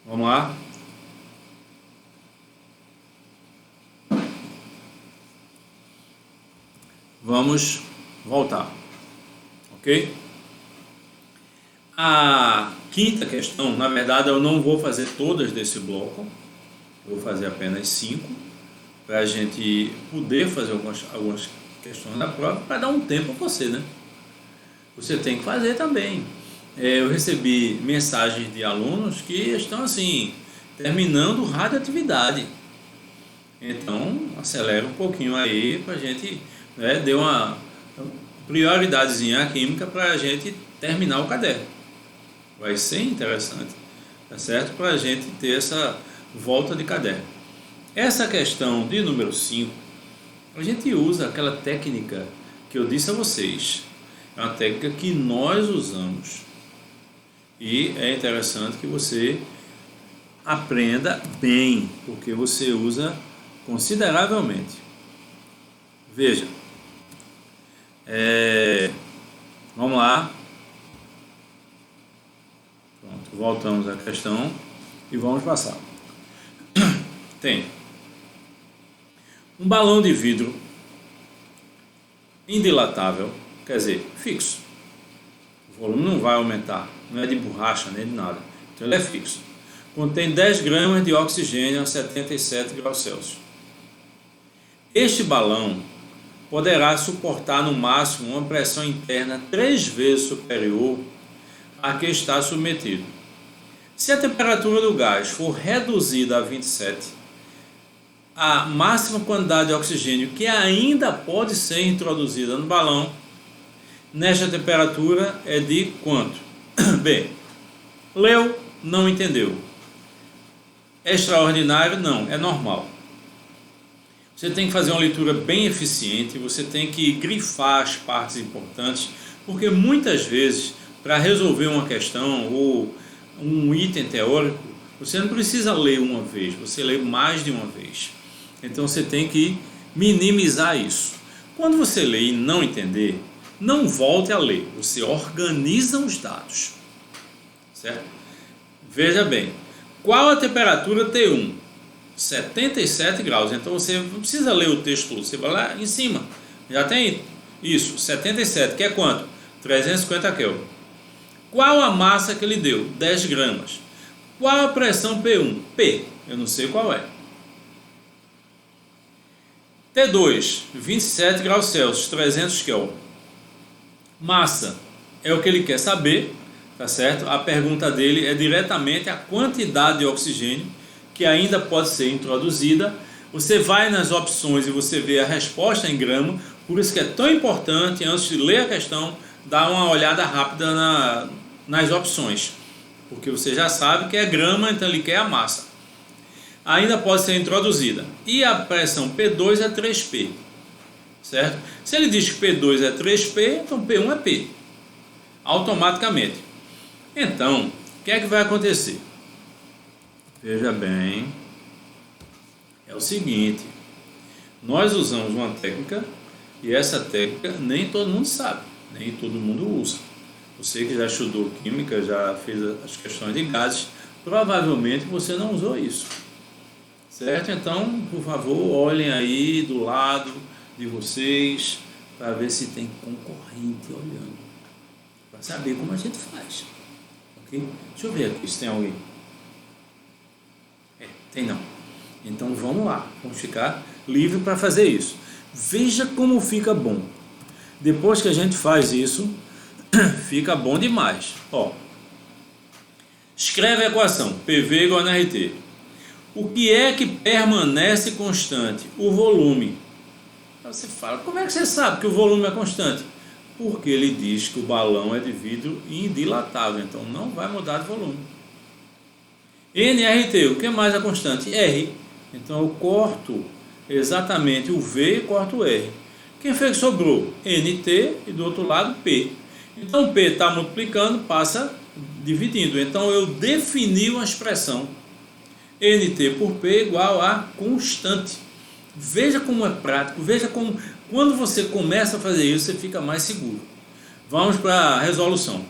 Vamos lá. Vamos voltar, ok? A quinta questão, na verdade eu não vou fazer todas desse bloco, vou fazer apenas 5, para a gente poder fazer algumas questões da prova, para dar um tempo a você, né? Você tem que fazer também. Eu recebi mensagens de alunos que estão assim, terminando radioatividade. Então, acelera um pouquinho aí para a gente, né, dar uma prioridadezinha à química para a gente terminar o caderno. Vai ser interessante, tá certo? Para a gente ter essa volta de caderno. Essa questão de número 5, a gente usa aquela técnica que eu disse a vocês. É uma técnica que nós usamos. E é interessante que você aprenda bem, porque você usa consideravelmente. Veja. Vamos lá. Pronto, voltamos à questão e vamos passar. Tem um balão de vidro indilatável, quer dizer, fixo. O volume não vai aumentar, não é de borracha nem de nada. Então ele é fixo. Contém 10 gramas de oxigênio a 77 graus Celsius. Este balão poderá suportar no máximo uma pressão interna 3 vezes superior a que está submetido. Se a temperatura do gás for reduzida a 27, a máxima quantidade de oxigênio que ainda pode ser introduzida no balão nesta temperatura é de quanto? Bem, leu, não entendeu. Extraordinário, não, é normal. Você tem que fazer uma leitura bem eficiente, você tem que grifar as partes importantes, porque muitas vezes, para resolver uma questão ou um item teórico, você não precisa ler uma vez, você lê mais de uma vez. Então você tem que minimizar isso. Quando você lê e não entender, não volte a ler, você organiza os dados, certo? Veja bem, qual a temperatura T1? 77 graus, então você não precisa ler o texto todo, você vai lá em cima, já tem isso, 77, que é quanto? 350 Kelvin. Qual a massa que ele deu? 10 gramas. Qual a pressão P1? P, eu não sei qual é. T2, 27 graus Celsius, 300 Kelvin. Massa é o que ele quer saber, tá certo? A pergunta dele é diretamente a quantidade de oxigênio que ainda pode ser introduzida. Você vai nas opções e você vê a resposta em grama, por isso que é tão importante, antes de ler a questão, dar uma olhada rápida nas opções, porque você já sabe que é grama, então ele quer a massa. Ainda pode ser introduzida. E a pressão P2 é 3P, certo? Se ele diz que P2 é 3P, então P1 é P. automaticamente. Então, o que é que vai acontecer? Veja bem, é o seguinte, nós usamos uma técnica e essa técnica nem todo mundo sabe, nem todo mundo usa. Você que já estudou química, já fez as questões de gases, provavelmente você não usou isso, certo? Então, por favor, olhem aí do lado de vocês para ver se tem concorrente olhando, para saber como a gente faz, ok? Deixa eu ver aqui se tem alguém. Tem não. Então vamos lá, vamos ficar livre para fazer isso. Veja como fica bom. Depois que a gente faz isso, fica bom demais. Ó, escreve a equação PV igual a nRT. O que é que permanece constante? O volume. Você fala, como é que você sabe que o volume é constante? Porque ele diz que o balão é de vidro indilatável, então não vai mudar de volume. nRT, o que mais é constante? R. Então eu corto exatamente o V e corto o R. Quem foi que sobrou? NT e do outro lado P. Então o P está multiplicando, passa dividindo. Então eu defini uma expressão NT por P igual a constante. Veja como é prático, veja como quando você começa a fazer isso você fica mais seguro. Vamos para a resolução.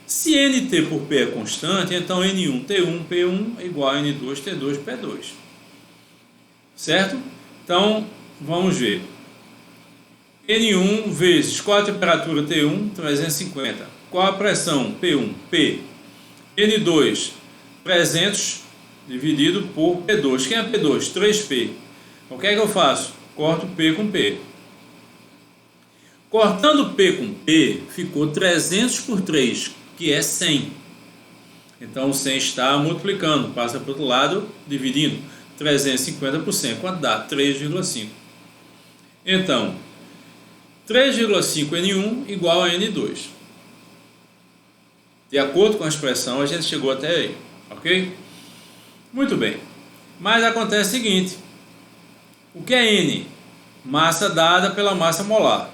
Se NT por P é constante, então N1 T1 P1 é igual a N2 T2 P2. Certo? Então, vamos ver. N1 vezes qual a temperatura T1? 350. Qual a pressão? P1? P. N2, 300 dividido por P2. Quem é P2? 3P. O que é que eu faço? Corto P com P. Cortando P com P, ficou 300 por 3, que é 100. Então, o 100 está multiplicando, passa para o outro lado, dividindo 350 por 100, quanto dá? 3,5. Então, 3,5 N1 igual a N2. De acordo com a expressão, a gente chegou até aí, ok? Muito bem. Mas acontece o seguinte, o que é N? Massa dada pela massa molar.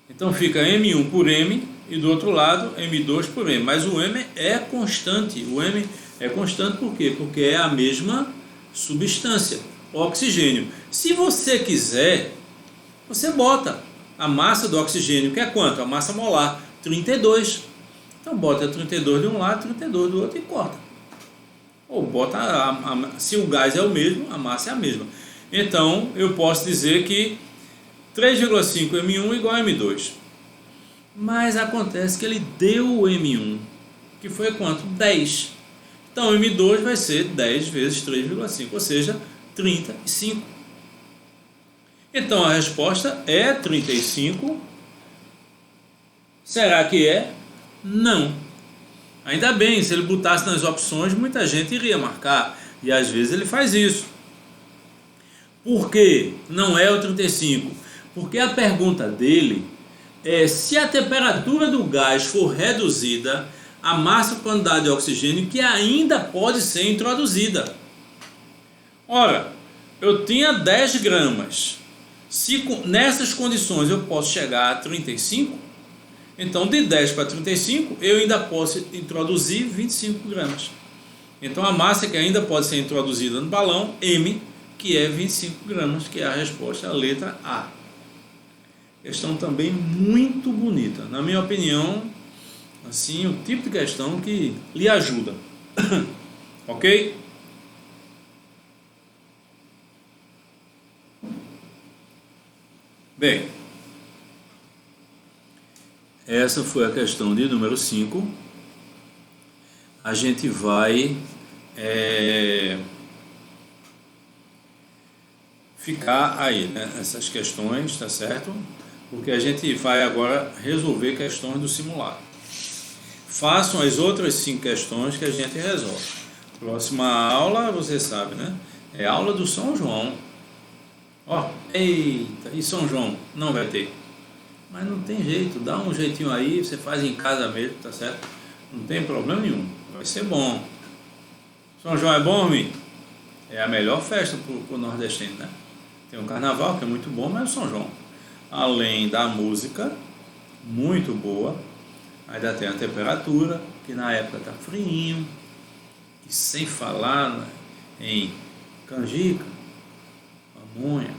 Então fica M1 por M e do outro lado M2 por M. Mas o M é constante. O M é constante por quê? Porque é a mesma substância, oxigênio. Se você quiser, você bota a massa do oxigênio, que é quanto? A massa molar, 32. Então bota 32 de um lado, 32 do outro e corta. Ou bota, se o gás é o mesmo, a massa é a mesma. Então eu posso dizer que 3,5 M1 igual a M2. Mas acontece que ele deu o M1, que foi quanto? 10. Então M2 vai ser 10 vezes 3,5, ou seja, 35. Então a resposta é 35. Será que é? Não. Ainda bem, se ele botasse nas opções, muita gente iria marcar. E às vezes ele faz isso. Por que não é o 35? Porque a pergunta dele é se a temperatura do gás for reduzida, a máxima quantidade de oxigênio que ainda pode ser introduzida. Ora, eu tinha 10 gramas. Se nessas condições eu posso chegar a 35, então de 10 para 35 eu ainda posso introduzir 25 gramas. Então a massa que ainda pode ser introduzida no balão, M, que é 25 gramas, que é a resposta, a letra A. Questão também muito bonita. Na minha opinião, assim, o tipo de questão que lhe ajuda. Ok? Bem, essa foi a questão de número 5. A gente vai ficar aí, né, essas questões, tá certo? Porque a gente vai agora resolver questões do simulado. Façam as outras 5 questões que a gente resolve. Próxima aula, você sabe, né? É aula do São João. Ó, eita, e São João? Não vai ter. Mas não tem jeito, dá um jeitinho aí, você faz em casa mesmo, tá certo? Não tem problema nenhum, vai ser bom. São João é bom, homem? É a melhor festa pro nordestino, né? Tem um carnaval que é muito bom, mas o São João, além da música, muito boa. Ainda tem a temperatura, que na época está friinho, e sem falar, né, em canjica, pamonha,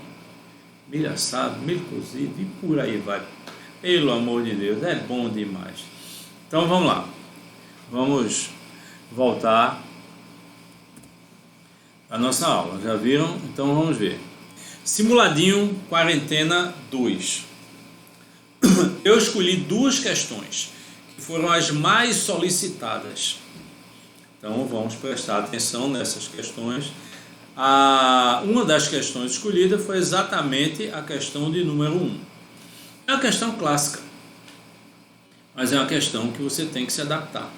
milho assado, milho cozido e por aí vai. Pelo amor de Deus, é bom demais. Então vamos lá, vamos voltar à nossa aula. Já viram? Então vamos ver. Simuladinho Quarentena 2. Eu escolhi duas questões que foram as mais solicitadas. Então vamos prestar atenção nessas questões. Uma das questões escolhidas foi exatamente a questão de número 1. É uma questão clássica, mas é uma questão que você tem que se adaptar,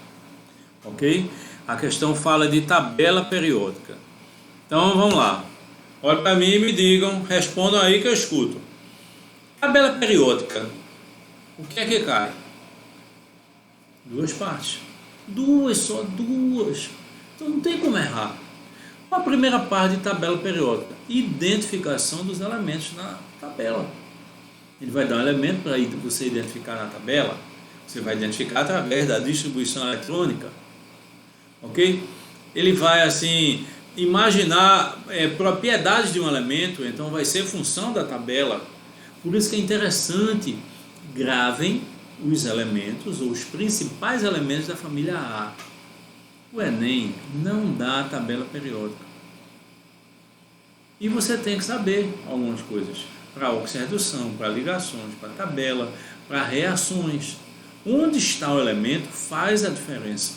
ok? A questão fala de tabela periódica. Então vamos lá, olhem para mim e me digam, respondam aí que eu escuto. Tabela periódica, o que é que cai? Duas partes, só duas, então não tem como errar. A primeira parte de tabela periódica, identificação dos elementos na tabela. Ele vai dar um elemento para você identificar na tabela. Você vai identificar através da distribuição eletrônica, ok? Ele vai assim imaginar propriedades de um elemento, então vai ser função da tabela. Por isso que é interessante, gravem os elementos ou os principais elementos da família A. O Enem não dá a tabela periódica. E você tem que saber algumas coisas. Para oxirredução, para ligações, para tabela, para reações. Onde está o elemento faz a diferença.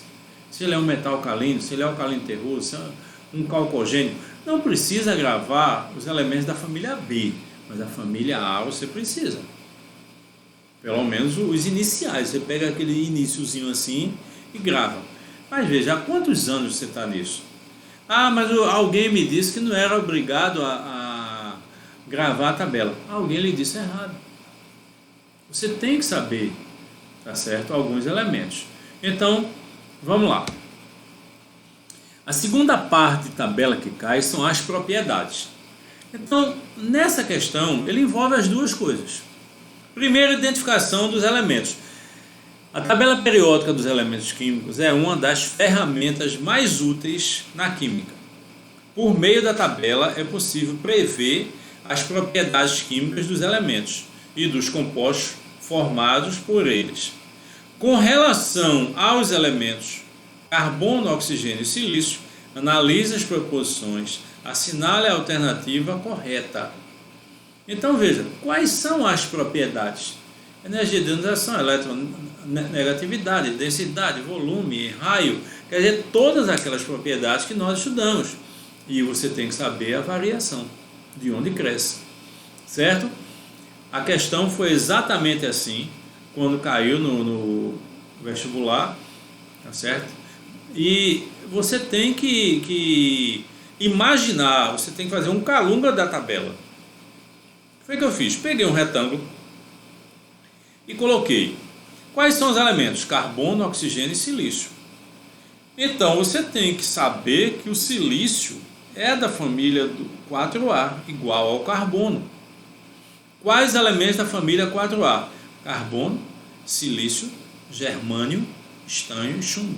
Se ele é um metal alcalino, se ele é alcalino terroso, se é um calcogênio. Não precisa gravar os elementos da família B, mas a família A você precisa. Pelo menos os iniciais. Você pega aquele iniciozinho assim e grava. Mas veja, há quantos anos você está nisso? Ah, mas alguém me disse que não era obrigado a gravar a tabela. Alguém lhe disse errado. Você tem que saber, tá certo? Alguns elementos. Então, vamos lá. A segunda parte de tabela que cai são as propriedades. Então, nessa questão, ele envolve as duas coisas. Primeiro, identificação dos elementos. A tabela periódica dos elementos químicos é uma das ferramentas mais úteis na química. Por meio da tabela é possível prever as propriedades químicas dos elementos e dos compostos formados por eles. Com relação aos elementos carbono, oxigênio e silício, analise as proposições, assinale a alternativa correta. Então veja, quais são as propriedades? Energia de ionização, eletronegatividade, densidade, volume, raio, quer dizer, todas aquelas propriedades que nós estudamos. E você tem que saber a variação, de onde cresce, certo? A questão foi exatamente assim, quando caiu no vestibular, tá certo? E você tem que imaginar, você tem que fazer um calunga da tabela. Foi o que eu fiz, peguei um retângulo e coloquei. Quais são os elementos? Carbono, oxigênio e silício. Então, você tem que saber que o silício é da família do 4A, igual ao carbono. Quais elementos da família 4A? Carbono, silício, germânio, estanho e chumbo.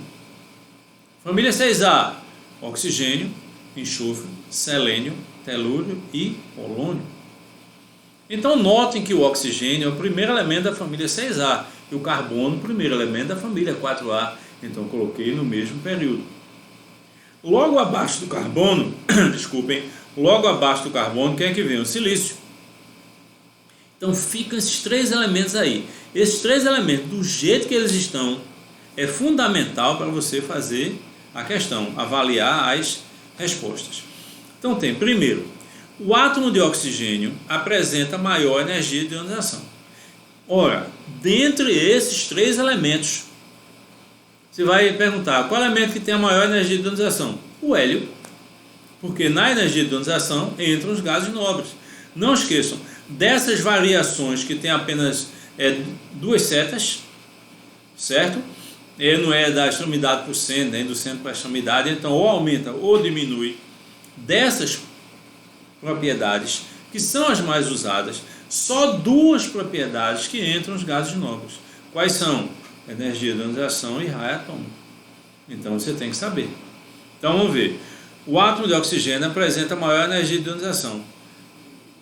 Família 6A, oxigênio, enxofre, selênio, telúrio e polônio. Então notem que o oxigênio é o primeiro elemento da família 6A e o carbono o primeiro elemento da família 4A. Então coloquei no mesmo período. Logo abaixo do carbono, logo abaixo do carbono, quem é que vem? O silício. Então ficam esses três elementos aí. Esses três elementos, do jeito que eles estão, é fundamental para você fazer a questão, avaliar as respostas. Então tem, primeiro, o átomo de oxigênio apresenta maior energia de ionização. Ora, dentre esses três elementos, você vai perguntar, qual elemento que tem a maior energia de ionização? O hélio, porque na energia de ionização entram os gases nobres. Não esqueçam, dessas variações que tem apenas duas setas, certo? Não é da extremidade para o centro, nem do centro para a extremidade, então ou aumenta ou diminui. Dessas propriedades, que são as mais usadas, só duas propriedades que entram os gases nobres. Quais são? Energia de ionização e raio atômico. Então você tem que saber. Então vamos ver. O átomo de oxigênio apresenta maior energia de ionização.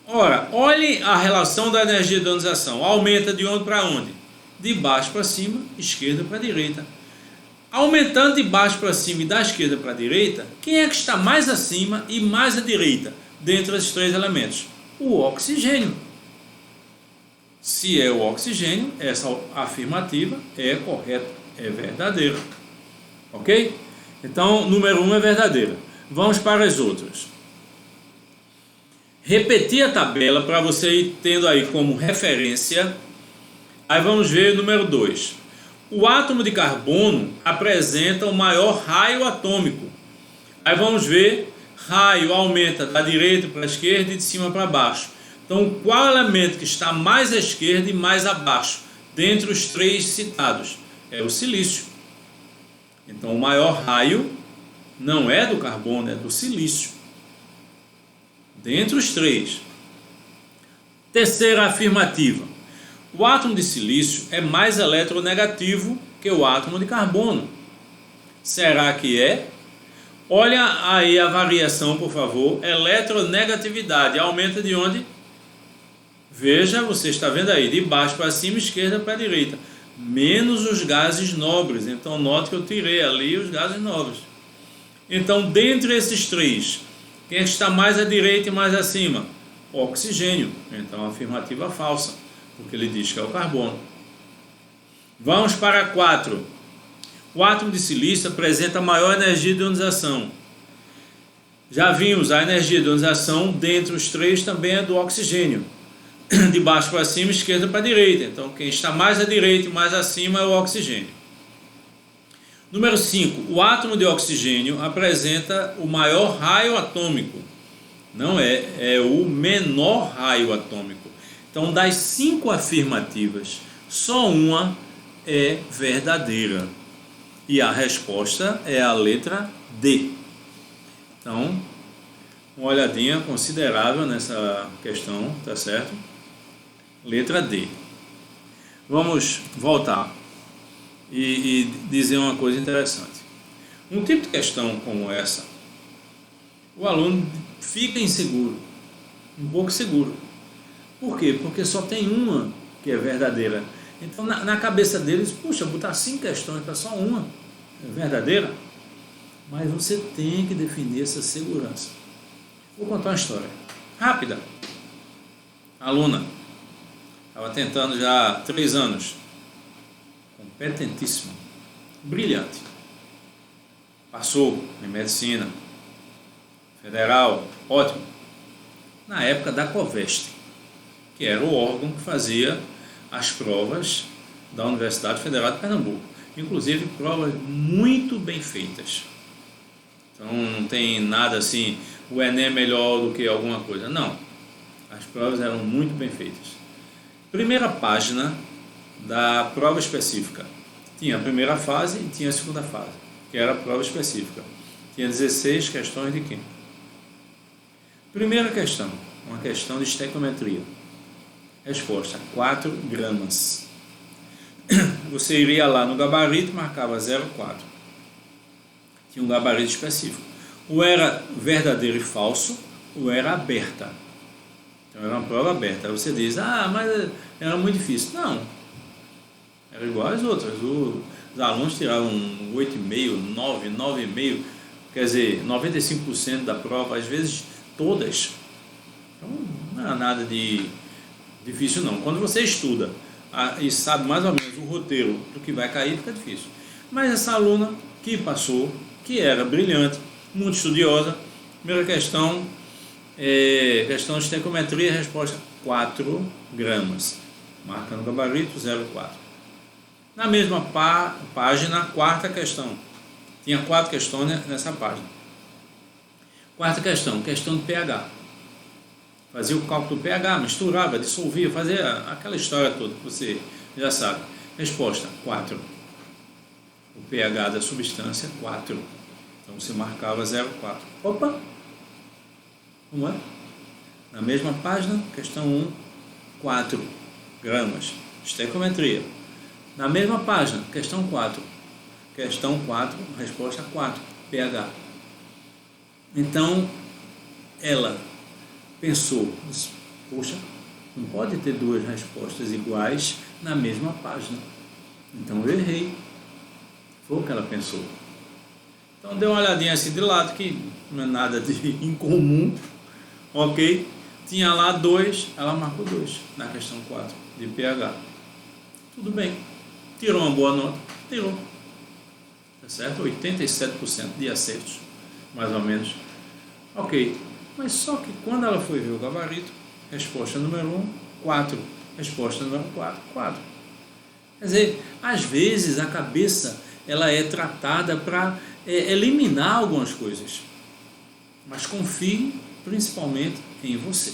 Ora, olhe a relação da energia de ionização. Aumenta de onde para onde? De baixo para cima, esquerda para direita. Aumentando de baixo para cima e da esquerda para a direita, quem é que está mais acima e mais à direita, dentre esses três elementos? O oxigênio. Se é o oxigênio, essa afirmativa é correta, é verdadeira. Ok? Então, número 1 é verdadeira. Vamos para as outras. Repetir a tabela para você ir tendo aí como referência. Aí vamos ver o número 2. O átomo de carbono apresenta o maior raio atômico. Aí vamos ver, raio aumenta da direita para a esquerda e de cima para baixo. Então, qual elemento que está mais à esquerda e mais abaixo, dentre os três citados? É o silício. Então, o maior raio não é do carbono, é do silício. Dentre os três. Terceira afirmativa. O átomo de silício é mais eletronegativo que o átomo de carbono. Será que é? Olha aí a variação, por favor. Eletronegatividade. Aumenta de onde? Veja, você está vendo aí, de baixo para cima, esquerda para direita. Menos os gases nobres. Então, note que eu tirei ali os gases nobres. Então, dentre esses três, quem é que está mais à direita e mais acima? Oxigênio. Então, afirmativa falsa, porque ele diz que é o carbono. Vamos para 4. O átomo de silício apresenta maior energia de ionização. Já vimos, a energia de ionização, dentre os três, também é do oxigênio. De baixo para cima, esquerda para direita. Então, quem está mais à direita e mais acima é o oxigênio. Número 5. O átomo de oxigênio apresenta o maior raio atômico. Não é o menor raio atômico. Então, das 5 afirmativas, só uma é verdadeira. E a resposta é a letra D. Então, uma olhadinha considerável nessa questão, tá certo? Letra D. Vamos voltar e dizer uma coisa interessante. Um tipo de questão como essa, o aluno fica inseguro, um pouco seguro. Por quê? Porque só tem uma que é verdadeira. Então, na cabeça deles, puxa, botar 5 questões para só uma é verdadeira. Mas você tem que definir essa segurança. Vou contar uma história rápida. A aluna estava tentando já há 3 anos, competentíssima, brilhante. Passou em medicina, federal, ótimo. Na época da Coveste, que era o órgão que fazia as provas da Universidade Federal de Pernambuco. Inclusive provas muito bem feitas. Então não tem nada assim, o Enem é melhor do que alguma coisa. Não, as provas eram muito bem feitas. Primeira página da prova específica. Tinha a primeira fase e tinha a segunda fase, que era a prova específica. Tinha 16 questões de química. Primeira questão, uma questão de estequiometria. Resposta, 4 gramas. Você iria lá no gabarito, marcava 0,4. Tinha um gabarito específico. Ou era verdadeiro e falso, ou era aberta. Então era uma prova aberta. Aí você diz, mas era muito difícil. Não. Era igual às outras. Os alunos tiravam 8,5, 9, 9,5. Quer dizer, 95% da prova, às vezes todas. Então não era nada de difícil não. Quando você estuda e sabe mais ou menos o roteiro do que vai cair, fica difícil. Mas essa aluna que passou, que era brilhante, muito estudiosa, primeira questão, questão de estequiometria, resposta 4 gramas. Marca no gabarito 0,4. Na mesma página, quarta questão. Tinha 4 questões nessa página. Quarta questão, questão de pH. Fazia o cálculo do pH, misturava, dissolvia, fazia aquela história toda que você já sabe. Resposta, 4. O pH da substância, 4. Então você marcava 0,4. Opa! Como é? Na mesma página, questão 1, 4 gramas. Estequiometria. Na mesma página, questão 4. Questão 4, resposta 4, pH. Então, ela pensou, poxa, não pode ter duas respostas iguais na mesma página. Então eu errei. Foi o que ela pensou. Então deu uma olhadinha assim de lado, que não é nada de incomum, ok? Tinha lá 2, ela marcou 2 na questão 4 de pH. Tudo bem. Tirou uma boa nota? Tirou. Tá certo? 87% de acertos, mais ou menos. Ok. Mas só que quando ela foi ver o gabarito, resposta número 1, 4. Resposta número 4, 4. Quer dizer, às vezes a cabeça ela é tratada para eliminar algumas coisas. Mas confie principalmente em você.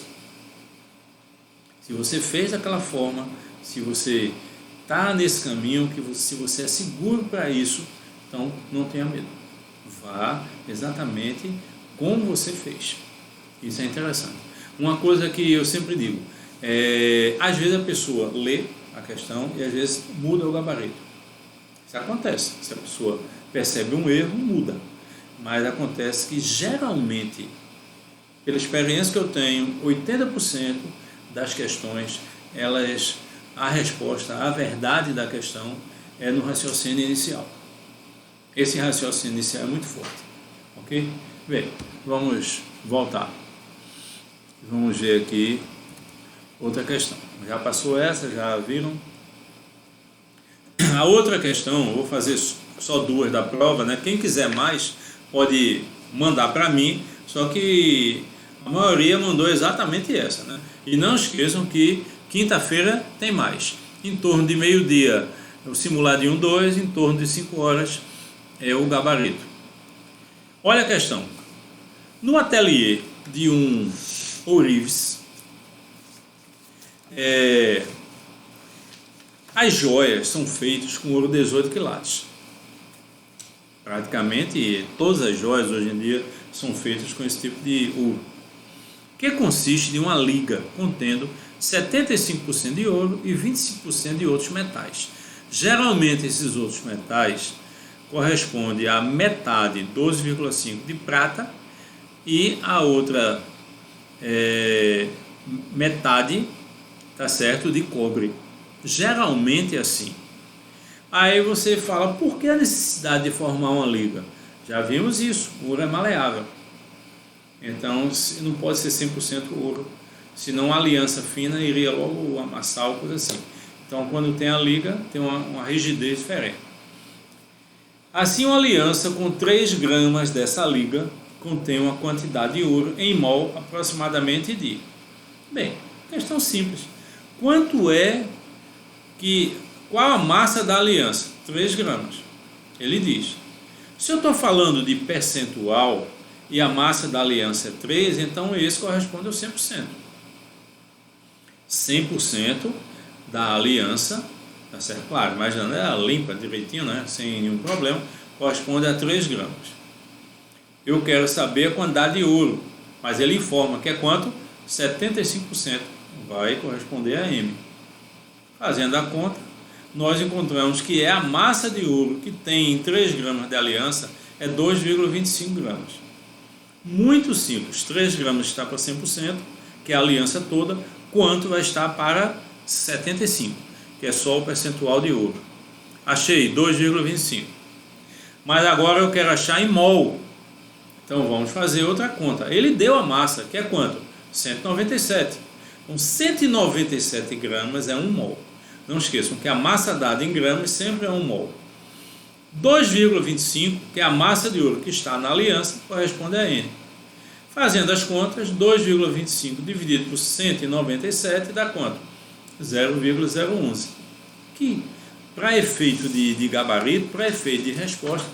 Se você fez daquela forma, se você está nesse caminho, se você é seguro para isso, então não tenha medo. Vá exatamente como você fez. Isso é interessante. Uma coisa que eu sempre digo, às vezes a pessoa lê a questão e às vezes muda o gabarito. Isso acontece. Se a pessoa percebe um erro, muda. Mas acontece que geralmente, pela experiência que eu tenho, 80% das questões, a resposta, a verdade da questão é no raciocínio inicial. Esse raciocínio inicial é muito forte. Ok? Bem, vamos voltar. Vamos ver aqui outra questão. Já passou essa, já viram? A outra questão, vou fazer só 2 da prova, né? Quem quiser mais pode mandar para mim, só que a maioria mandou exatamente essa, né? E não esqueçam que quinta-feira tem mais. Em torno de meio-dia, o simulado de 1, 2, em torno de 5 horas é o gabarito. Olha a questão. No ateliê de um ourives, as joias são feitas com ouro 18 quilates. Praticamente todas as joias hoje em dia são feitas com esse tipo de ouro, que consiste de uma liga contendo 75% de ouro e 25% de outros metais. Geralmente esses outros metais correspondem a metade, 12,5% de prata, e a outra metade, tá certo, de cobre. Geralmente é assim. Aí você fala, por que a necessidade de formar uma liga? Já vimos isso, o ouro é maleável. Então não pode ser 100% ouro, senão a aliança fina iria logo amassar ou coisa assim. Então quando tem a liga, tem uma rigidez diferente. Assim, uma aliança com 3 gramas dessa liga contém uma quantidade de ouro em mol aproximadamente de... Bem, questão simples. Qual a massa da aliança? 3 gramas. Ele diz, se eu estou falando de percentual e a massa da aliança é 3, então esse corresponde ao 100%. 100% da aliança, tá certo? Claro, imaginando ela limpa direitinho, né? Sem nenhum problema, corresponde a 3 gramas. Eu quero saber a quantidade de ouro, mas ele informa que é quanto? 75%. Vai corresponder a M. Fazendo a conta, nós encontramos que a massa de ouro que tem em 3 gramas de aliança é 2,25 gramas. Muito simples. 3 gramas está para 100%, que é a aliança toda, quanto vai estar para 75%, que é só o percentual de ouro. Achei 2,25. Mas agora eu quero achar em mol. Então vamos fazer outra conta. Ele deu a massa, que é quanto? 197. Então 197 gramas é 1 mol. Não esqueçam que a massa dada em gramas sempre é 1 mol. 2,25, que é a massa de ouro que está na aliança, corresponde a N. Fazendo as contas, 2,25 dividido por 197 dá quanto? 0,011. Que, para efeito de gabarito, para efeito de resposta,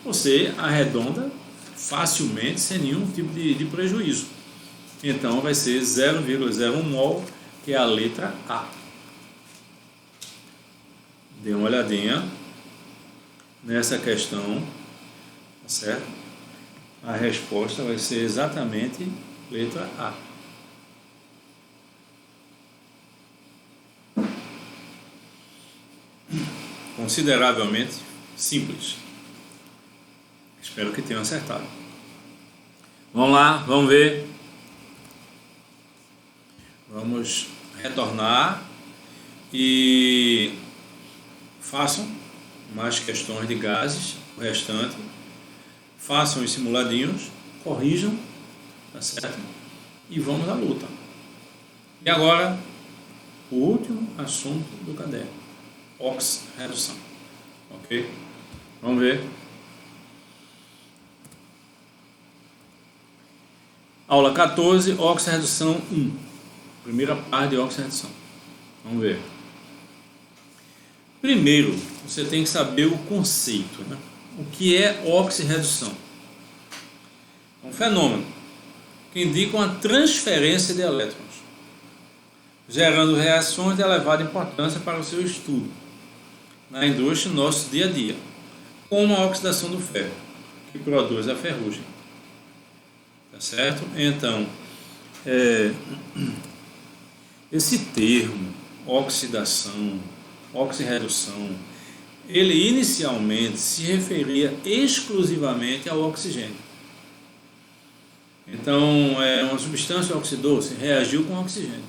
você arredonda facilmente, sem nenhum tipo de prejuízo. Então vai ser 0,01 mol, que é a letra A. Dê uma olhadinha nessa questão, tá certo? A resposta vai ser exatamente letra A. consideravelmente simples. Espero que tenham acertado. Vamos lá, vamos ver. Vamos retornar e façam mais questões de gases, o restante. Façam os simuladinhos, corrijam, tá certo? E vamos à luta. E agora, o último assunto do caderno: oxi-redução. Ok? Vamos ver. Aula 14, oxi-redução 1. Primeira parte de oxi-redução. Vamos ver. Primeiro, você tem que saber o conceito, né? O que é oxi-redução? É um fenômeno que indica uma transferência de elétrons, gerando reações de elevada importância para o seu estudo na indústria, no nosso dia a dia, como a oxidação do ferro, que produz a ferrugem. Tá certo? Então, esse termo, oxidação, oxirredução, ele inicialmente se referia exclusivamente ao oxigênio. Então, uma substância oxidou-se, reagiu com oxigênio.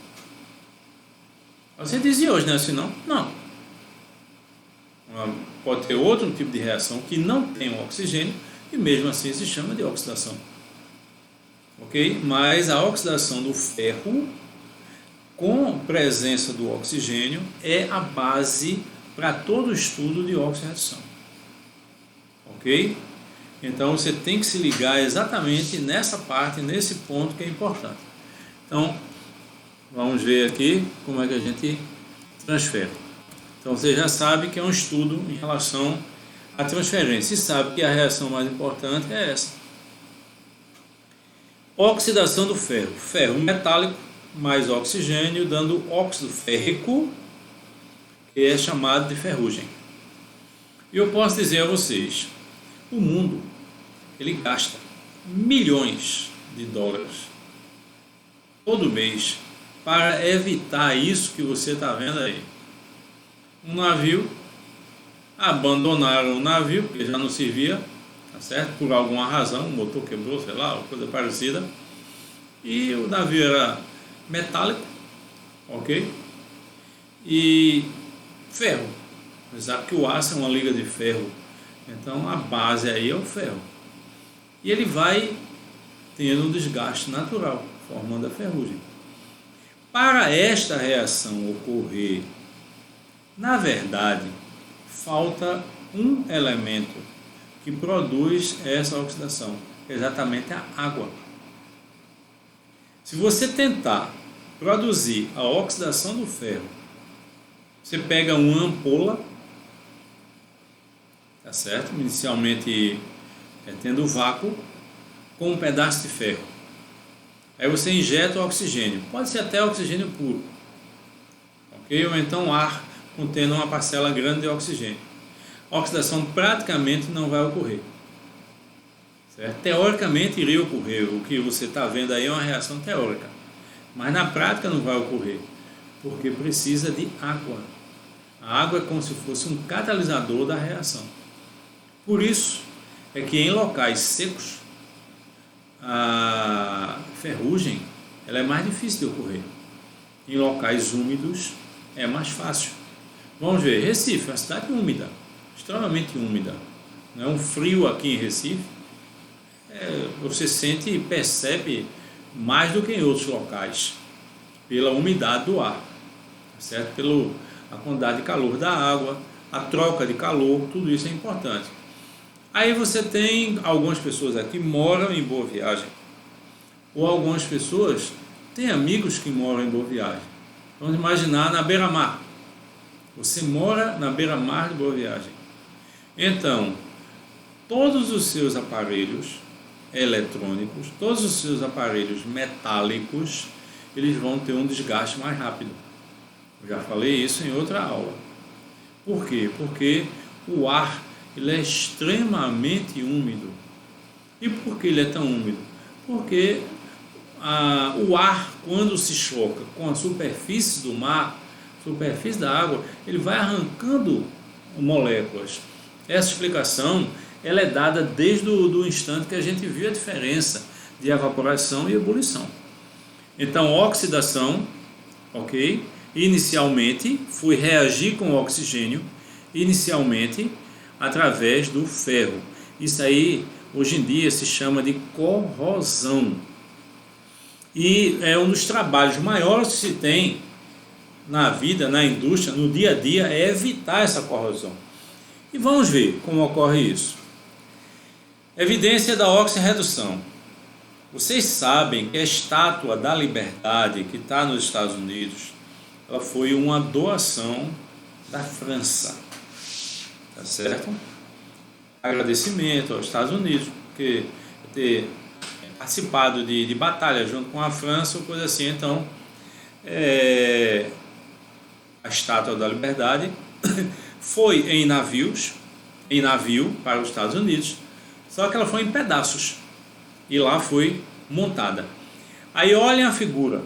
Você dizia hoje, não é assim não? Não. Pode ter outro tipo de reação que não tem o oxigênio e mesmo assim se chama de oxidação. Ok? Mas a oxidação do ferro com presença do oxigênio é a base para todo o estudo de oxirredução. Ok? Então você tem que se ligar exatamente nessa parte, nesse ponto que é importante. Então, vamos ver aqui como é que a gente transfere. Então você já sabe que é um estudo em relação à transferência e sabe que a reação mais importante é essa. Oxidação do ferro. Ferro metálico mais oxigênio dando óxido férrico, que é chamado de ferrugem. E eu posso dizer a vocês, o mundo ele gasta milhões de dólares todo mês para evitar isso que você está vendo aí. Um navio, abandonaram o navio porque já não servia, tá certo? Por alguma razão, o motor quebrou, sei lá, coisa parecida, e o navio era metálico, ok? E ferro, sabe que o aço é uma liga de ferro, então a base aí é o ferro. E ele vai tendo um desgaste natural, formando a ferrugem. Para esta reação ocorrer, na verdade, falta um elemento que produz essa oxidação, exatamente a água. Se você tentar produzir a oxidação do ferro, você pega uma ampola, tá certo? Inicialmente tendo vácuo, com um pedaço de ferro. Aí você injeta o oxigênio, pode ser até oxigênio puro, ok? Ou então ar contendo uma parcela grande de oxigênio. A oxidação praticamente não vai ocorrer. Certo? Teoricamente iria ocorrer, o que você está vendo aí é uma reação teórica, mas na prática não vai ocorrer, porque precisa de água. A água é como se fosse um catalisador da reação. Por isso é que em locais secos a ferrugem ela é mais difícil de ocorrer. Em locais úmidos é mais fácil. Vamos ver, Recife é uma cidade úmida, extremamente úmida. Não é um frio aqui em Recife. Você sente e percebe mais do que em outros locais, pela umidade do ar, certo? Pela quantidade de calor da água, a troca de calor, tudo isso é importante. Aí você tem algumas pessoas aqui que moram em Boa Viagem, ou algumas pessoas têm amigos que moram em Boa Viagem. Vamos imaginar na beira-mar. Você mora na beira-mar de Boa Viagem. Então, todos os seus aparelhos eletrônicos, todos os seus aparelhos metálicos, eles vão ter um desgaste mais rápido. Eu já falei isso em outra aula. Por quê? Porque o ar ele é extremamente úmido. E por que ele é tão úmido? Porque o ar, quando se choca com a superfície do mar, superfície da água, ele vai arrancando moléculas. Essa explicação ela é dada desde o instante que a gente viu a diferença de evaporação e ebulição. Então, oxidação, ok? Inicialmente, foi reagir com o oxigênio, inicialmente, através do ferro. Isso aí, hoje em dia, se chama de corrosão. E é um dos trabalhos maiores que se tem na vida, na indústria, no dia a dia, é evitar essa corrosão. E vamos ver como ocorre isso. Evidência da oxirredução. Vocês sabem que a Estátua da Liberdade, que está nos Estados Unidos, ela foi uma doação da França. Tá certo? Agradecimento aos Estados Unidos, porque ter participado de batalha junto com a França ou coisa assim. Então, a Estátua da Liberdade foi em navio para os Estados Unidos, só que ela foi em pedaços e lá foi montada. Aí olhem a figura,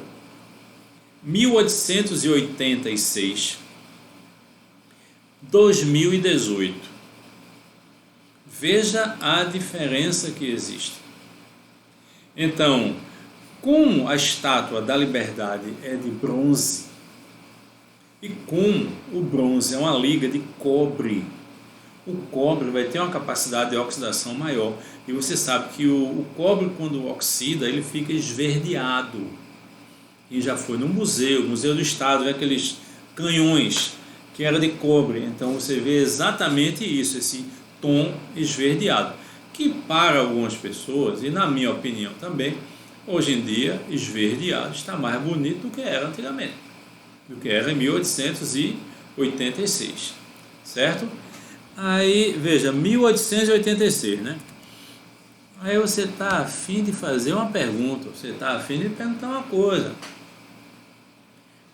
1886, 2018. Veja a diferença que existe. Então, como a Estátua da Liberdade é de bronze, e como o bronze é uma liga de cobre, o cobre vai ter uma capacidade de oxidação maior. E você sabe que o cobre, quando oxida, ele fica esverdeado. E já foi no museu do estado, aqueles canhões que era de cobre. Então você vê exatamente isso, esse tom esverdeado. Que para algumas pessoas, e na minha opinião também, hoje em dia, esverdeado está mais bonito do que era antigamente, do que era em 1886, certo? Aí, veja, 1886, né? Aí você está a fim de fazer uma pergunta, você está a fim de perguntar uma coisa.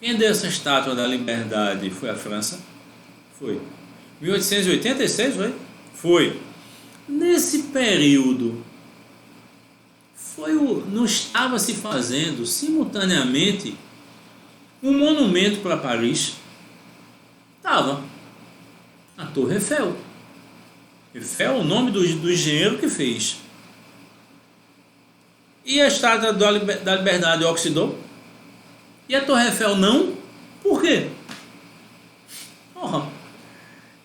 Quem deu essa Estátua da Liberdade foi a França? Foi. 1886, foi? Foi. Nesse período, não estava se fazendo simultaneamente um monumento para Paris? Estava. A Torre Eiffel. Eiffel é o nome do engenheiro que fez. E a Estátua da Liberdade oxidou? E a Torre Eiffel não? Por quê?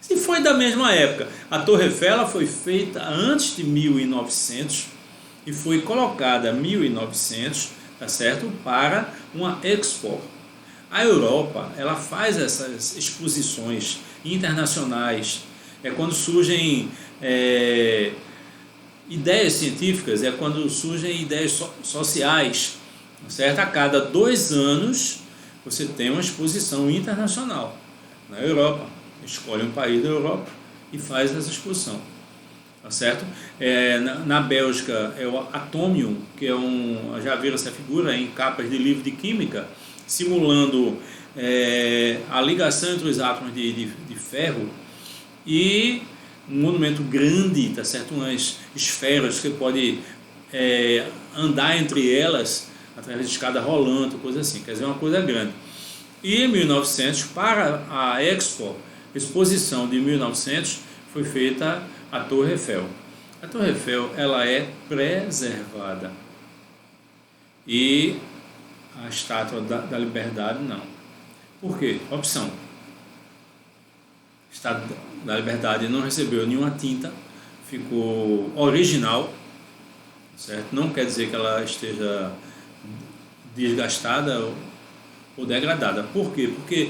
Se foi da mesma época. A Torre Eiffel ela foi feita antes de 1900 e foi colocada em 1900, tá certo? Para uma Expo. A Europa, ela faz essas exposições internacionais. É quando surgem ideias científicas, é quando surgem ideias sociais, certo? A cada 2 anos você tem uma exposição internacional na Europa. Escolhe um país da Europa e faz essa exposição, tá certo? Na Bélgica é o Atomium, que é já viram essa figura em capas de livro de química, simulando a ligação entre os átomos de ferro, e um monumento grande, tá certo? Umas esferas que você pode andar entre elas através de escada rolante, coisa assim, quer dizer, uma coisa grande. E em 1900, para a exposição de 1900, foi feita a Torre Eiffel. A Torre Eiffel ela é preservada e a Estátua da Liberdade não. Por quê? Opção: a Estátua da Liberdade não recebeu nenhuma tinta, ficou original, certo? Não quer dizer que ela esteja desgastada ou degradada. Por quê? Porque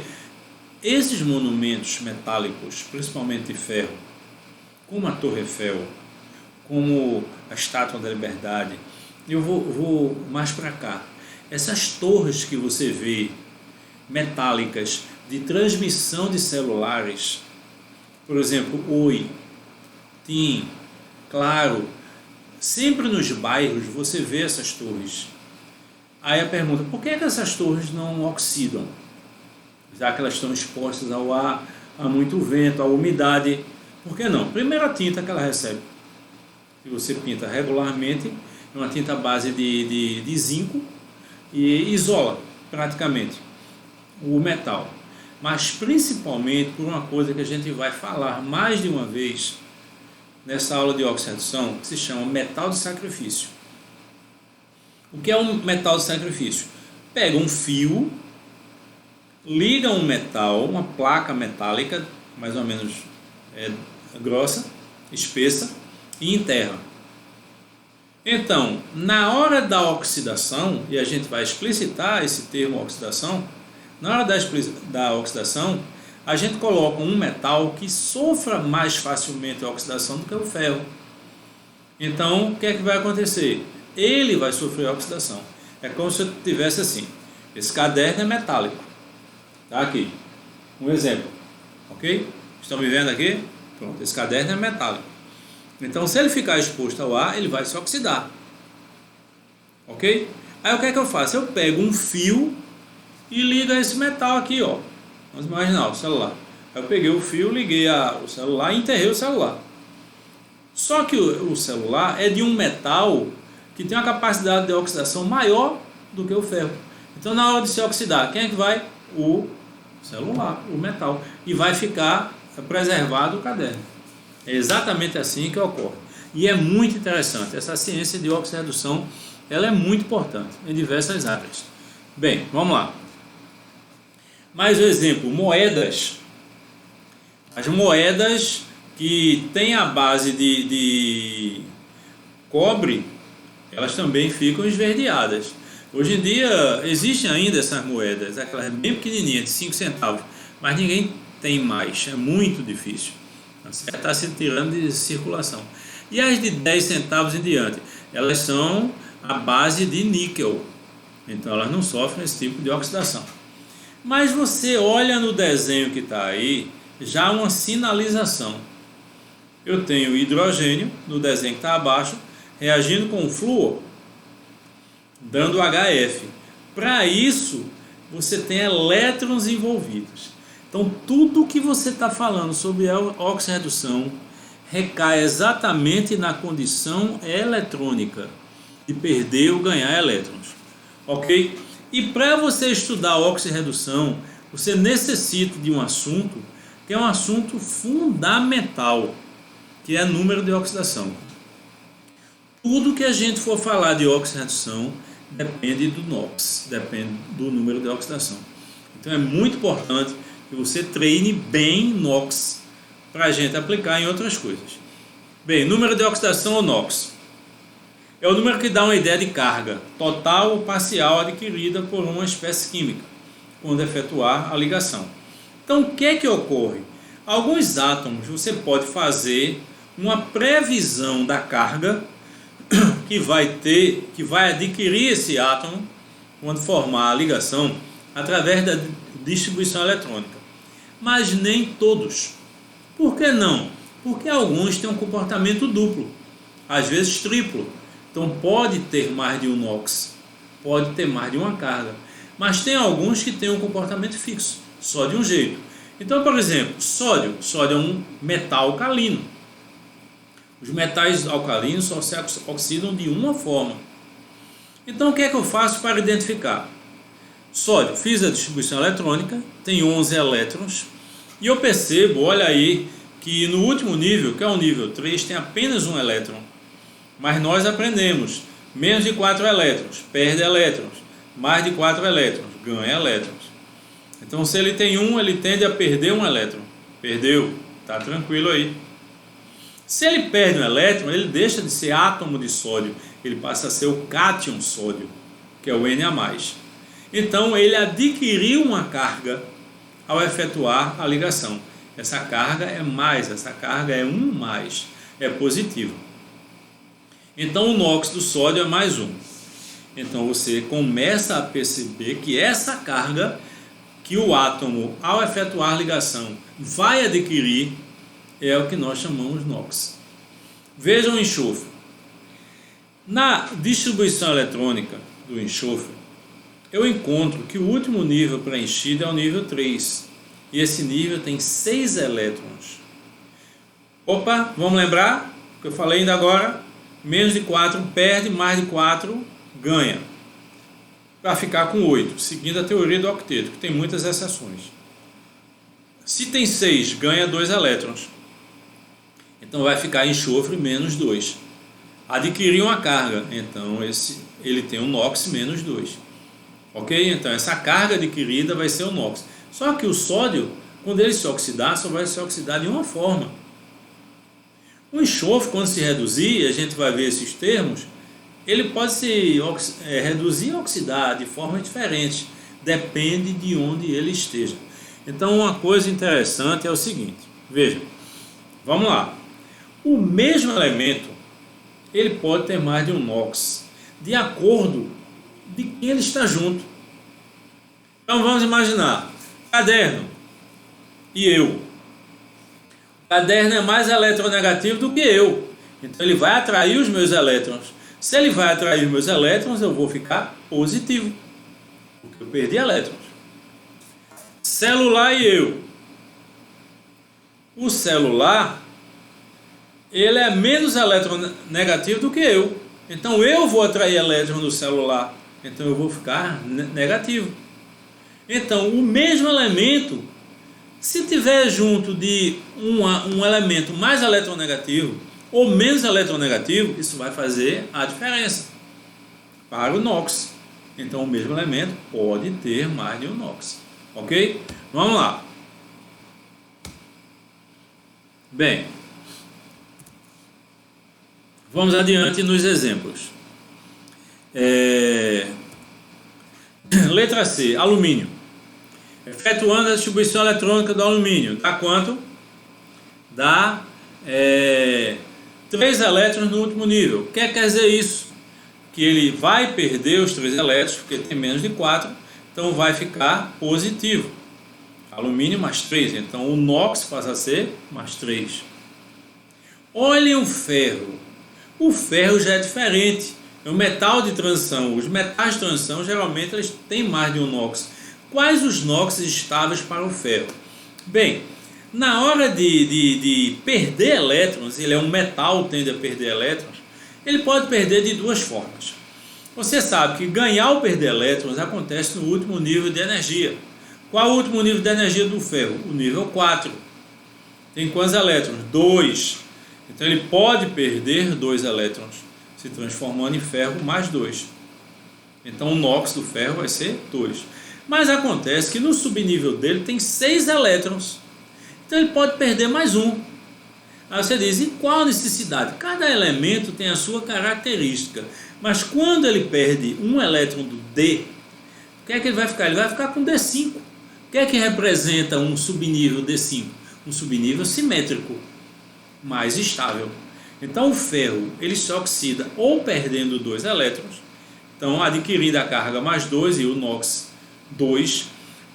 esses monumentos metálicos, principalmente de ferro, como a Torre Eiffel, como a Estátua da Liberdade, eu vou mais para cá. Essas torres que você vê, metálicas, de transmissão de celulares, por exemplo, Oi, TIM, Claro, sempre nos bairros você vê essas torres. Aí a pergunta: por que essas torres não oxidam? Já que elas estão expostas ao ar, a muito vento, à umidade. Por que não? Primeiro, a tinta que ela recebe, que você pinta regularmente, é uma tinta à base de zinco e isola praticamente o metal. mas principalmente por uma coisa que a gente vai falar mais de uma vez nessa aula de oxirredução, que se chama metal de sacrifício. O que é um metal de sacrifício? Pega um fio, liga um metal, uma placa metálica, mais ou menos grossa, espessa, e enterra. Então, na hora da oxidação, e a gente vai explicitar esse termo oxidação, na hora da oxidação, a gente coloca um metal que sofra mais facilmente a oxidação do que o ferro. Então, o que é que vai acontecer? Ele vai sofrer a oxidação. É como se eu tivesse assim, esse caderno é metálico. Tá aqui, um exemplo, ok? Estão me vendo aqui? Pronto, esse caderno é metálico. Então, se ele ficar exposto ao ar, ele vai se oxidar. Ok? Aí o que é que eu faço? Eu pego um fio e ligo esse metal aqui, ó. Vamos imaginar o celular. Aí eu peguei o fio, liguei o celular e enterrei o celular. Só que o celular é de um metal que tem uma capacidade de oxidação maior do que o ferro. Então, na hora de se oxidar, quem é que vai? O celular, o metal. E vai ficar preservado o caderno. É exatamente assim que ocorre. E é muito interessante. Essa ciência de oxirredução, ela é muito importante em diversas áreas. Bem, vamos lá. Mais um exemplo, moedas. As moedas que têm a base de cobre, elas também ficam esverdeadas. Hoje em dia existem ainda essas moedas, aquelas bem pequenininhas, de 5 centavos, mas ninguém tem mais, é muito difícil. Está se tirando de circulação. E as de 10 centavos em diante, elas são à base de níquel, então elas não sofrem esse tipo de oxidação. Mas você olha no desenho que está aí, já uma sinalização. Eu tenho hidrogênio no desenho que está abaixo, reagindo com o flúor, dando HF. Para isso, você tem elétrons envolvidos. Então, tudo que você está falando sobre a oxirredução recai exatamente na condição eletrônica de perder ou ganhar elétrons. Ok? E para você estudar a oxirredução, você necessita de um assunto que é um assunto fundamental, que é número de oxidação. Tudo que a gente for falar de oxirredução depende do NOx, depende do número de oxidação. Então é muito importante que você treine bem NOx para a gente aplicar em outras coisas. Bem, número de oxidação ou NOx é o número que dá uma ideia de carga total ou parcial adquirida por uma espécie química quando efetuar a ligação. Então, o que é que ocorre? Alguns átomos você pode fazer uma previsão da carga que vai adquirir esse átomo quando formar a ligação através da distribuição eletrônica. Mas nem todos. Por que não? Porque alguns têm um comportamento duplo, às vezes triplo. Então pode ter mais de um NOx, pode ter mais de uma carga. Mas tem alguns que têm um comportamento fixo, só de um jeito. Então, por exemplo, sódio. Sódio é um metal alcalino. Os metais alcalinos só se oxidam de uma forma. Então, o que é que eu faço para identificar? Sódio, fiz a distribuição eletrônica, tem 11 elétrons. E eu percebo, olha aí, que no último nível, que é o nível 3, tem apenas um elétron. Mas nós aprendemos, menos de 4 elétrons, perde elétrons. Mais de 4 elétrons, ganha elétrons. Então, se ele tem um, ele tende a perder um elétron. Perdeu, está tranquilo aí. Se ele perde um elétron, ele deixa de ser átomo de sódio, ele passa a ser o cátion sódio, que é o Na+. Então, ele adquiriu uma carga ao efetuar a ligação. Essa carga é mais, essa carga é 1+, é positiva. Então, o NOx do sódio é mais 1. Então, você começa a perceber que essa carga que o átomo, ao efetuar a ligação, vai adquirir, é o que nós chamamos NOx. Vejam o enxofre. Na distribuição eletrônica do enxofre, eu encontro que o último nível preenchido é o nível 3. E esse nível tem 6 elétrons. Opa, vamos lembrar o que eu falei ainda agora? Menos de 4 perde, mais de 4 ganha. Para ficar com 8, seguindo a teoria do octeto, que tem muitas exceções. Se tem 6, ganha 2 elétrons. Então vai ficar enxofre menos 2. Adquiriu uma carga, então ele tem um NOx menos 2. Ok? Então essa carga adquirida vai ser o NOx. Só que o sódio, quando ele se oxidar, só vai se oxidar de uma forma. O enxofre, quando se reduzir, a gente vai ver esses termos, ele pode se reduzir e oxidar de forma diferente. Depende de onde ele esteja. Então uma coisa interessante é o seguinte, veja, vamos lá. O mesmo elemento, ele pode ter mais de um NOx, de acordo de quem ele está junto. Então vamos imaginar, caderno e eu. O caderno é mais eletronegativo do que eu, então ele vai atrair os meus elétrons. Se ele vai atrair meus elétrons, eu vou ficar positivo, porque eu perdi elétrons. Celular e eu. O celular, ele é menos eletronegativo do que eu. Então eu vou atrair elétrons no celular. Então eu vou ficar negativo. Então o mesmo elemento, se tiver junto de um elemento mais eletronegativo ou menos eletronegativo, isso vai fazer a diferença para o NOx. Então o mesmo elemento pode ter mais de um NOx. Ok? Vamos lá. Bem, vamos adiante nos exemplos. Letra C, alumínio. Efetuando a distribuição eletrônica do alumínio. Dá quanto? Dá 3 elétrons no último nível. O que quer dizer isso? Que ele vai perder os 3 elétrons, porque tem menos de 4. Então vai ficar positivo. Alumínio mais 3. Então o NOx passa a ser mais 3. Olhem o ferro. O ferro já é diferente. É um metal de transição. Os metais de transição geralmente eles têm mais de um NOx. Quais os NOx estáveis para o ferro? Bem, na hora de perder elétrons, ele é um metal, tende a perder elétrons, ele pode perder de duas formas. Você sabe que ganhar ou perder elétrons acontece no último nível de energia. Qual é o último nível de energia do ferro? O nível 4. Tem quantos elétrons? 2. Então ele pode perder 2 elétrons, se transformando em ferro mais 2. Então o NOx do ferro vai ser 2. Mas acontece que no subnível dele tem 6 elétrons. Então ele pode perder mais um. Aí você diz, e qual a necessidade? Cada elemento tem a sua característica. Mas quando ele perde um elétron do D, o que é que ele vai ficar? Ele vai ficar com D5. O que é que representa um subnível D5? Um subnível simétrico, mais estável. Então o ferro, ele se oxida ou perdendo 2 elétrons, então adquirindo a carga mais 2 e o NOx 2,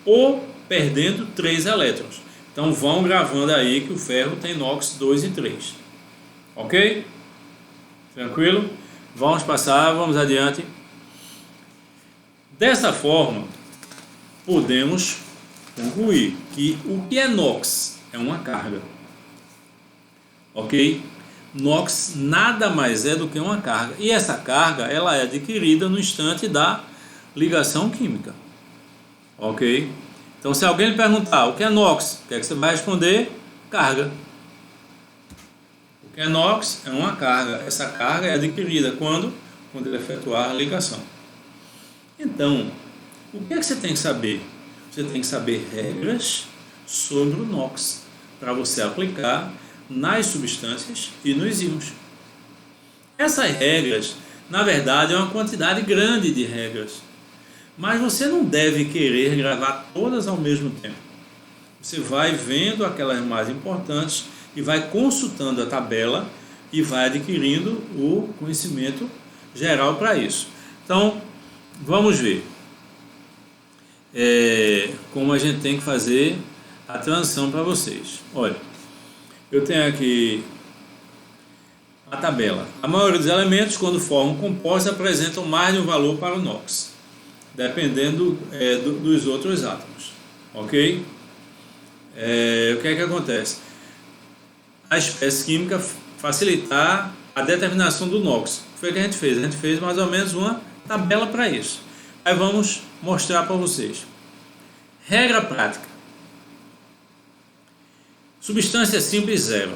ou perdendo 3 elétrons. Então vão gravando aí que o ferro tem NOx 2 e 3. Ok? Tranquilo? Vamos passar, vamos adiante. Dessa forma, podemos concluir que o que é NOx é uma carga. Ok? NOx nada mais é do que uma carga. E essa carga ela é adquirida no instante da ligação química. Ok? Então se alguém lhe perguntar o que é NOx, o que é que você vai responder? Carga. O que é NOx é uma carga. Essa carga é adquirida quando ele efetuar a ligação. Então, o que é que você tem que saber? Você tem que saber regras sobre o NOx para você aplicar nas substâncias e nos íons. Essas regras, na verdade, é uma quantidade grande de regras, mas você não deve querer gravar todas ao mesmo tempo. Você vai vendo aquelas mais importantes e vai consultando a tabela e vai adquirindo o conhecimento geral para isso. Então, vamos ver como a gente tem que fazer a transição para vocês. Olha, eu tenho aqui a tabela. A maioria dos elementos, quando formam compostos, apresentam mais de um valor para o NOx, dependendo dos outros átomos. Ok? O que é que acontece? A espécie química facilitar a determinação do NOx. O que foi que a gente fez? A gente fez mais ou menos uma tabela para isso. Aí vamos mostrar para vocês. Regra prática. Substância simples, 0.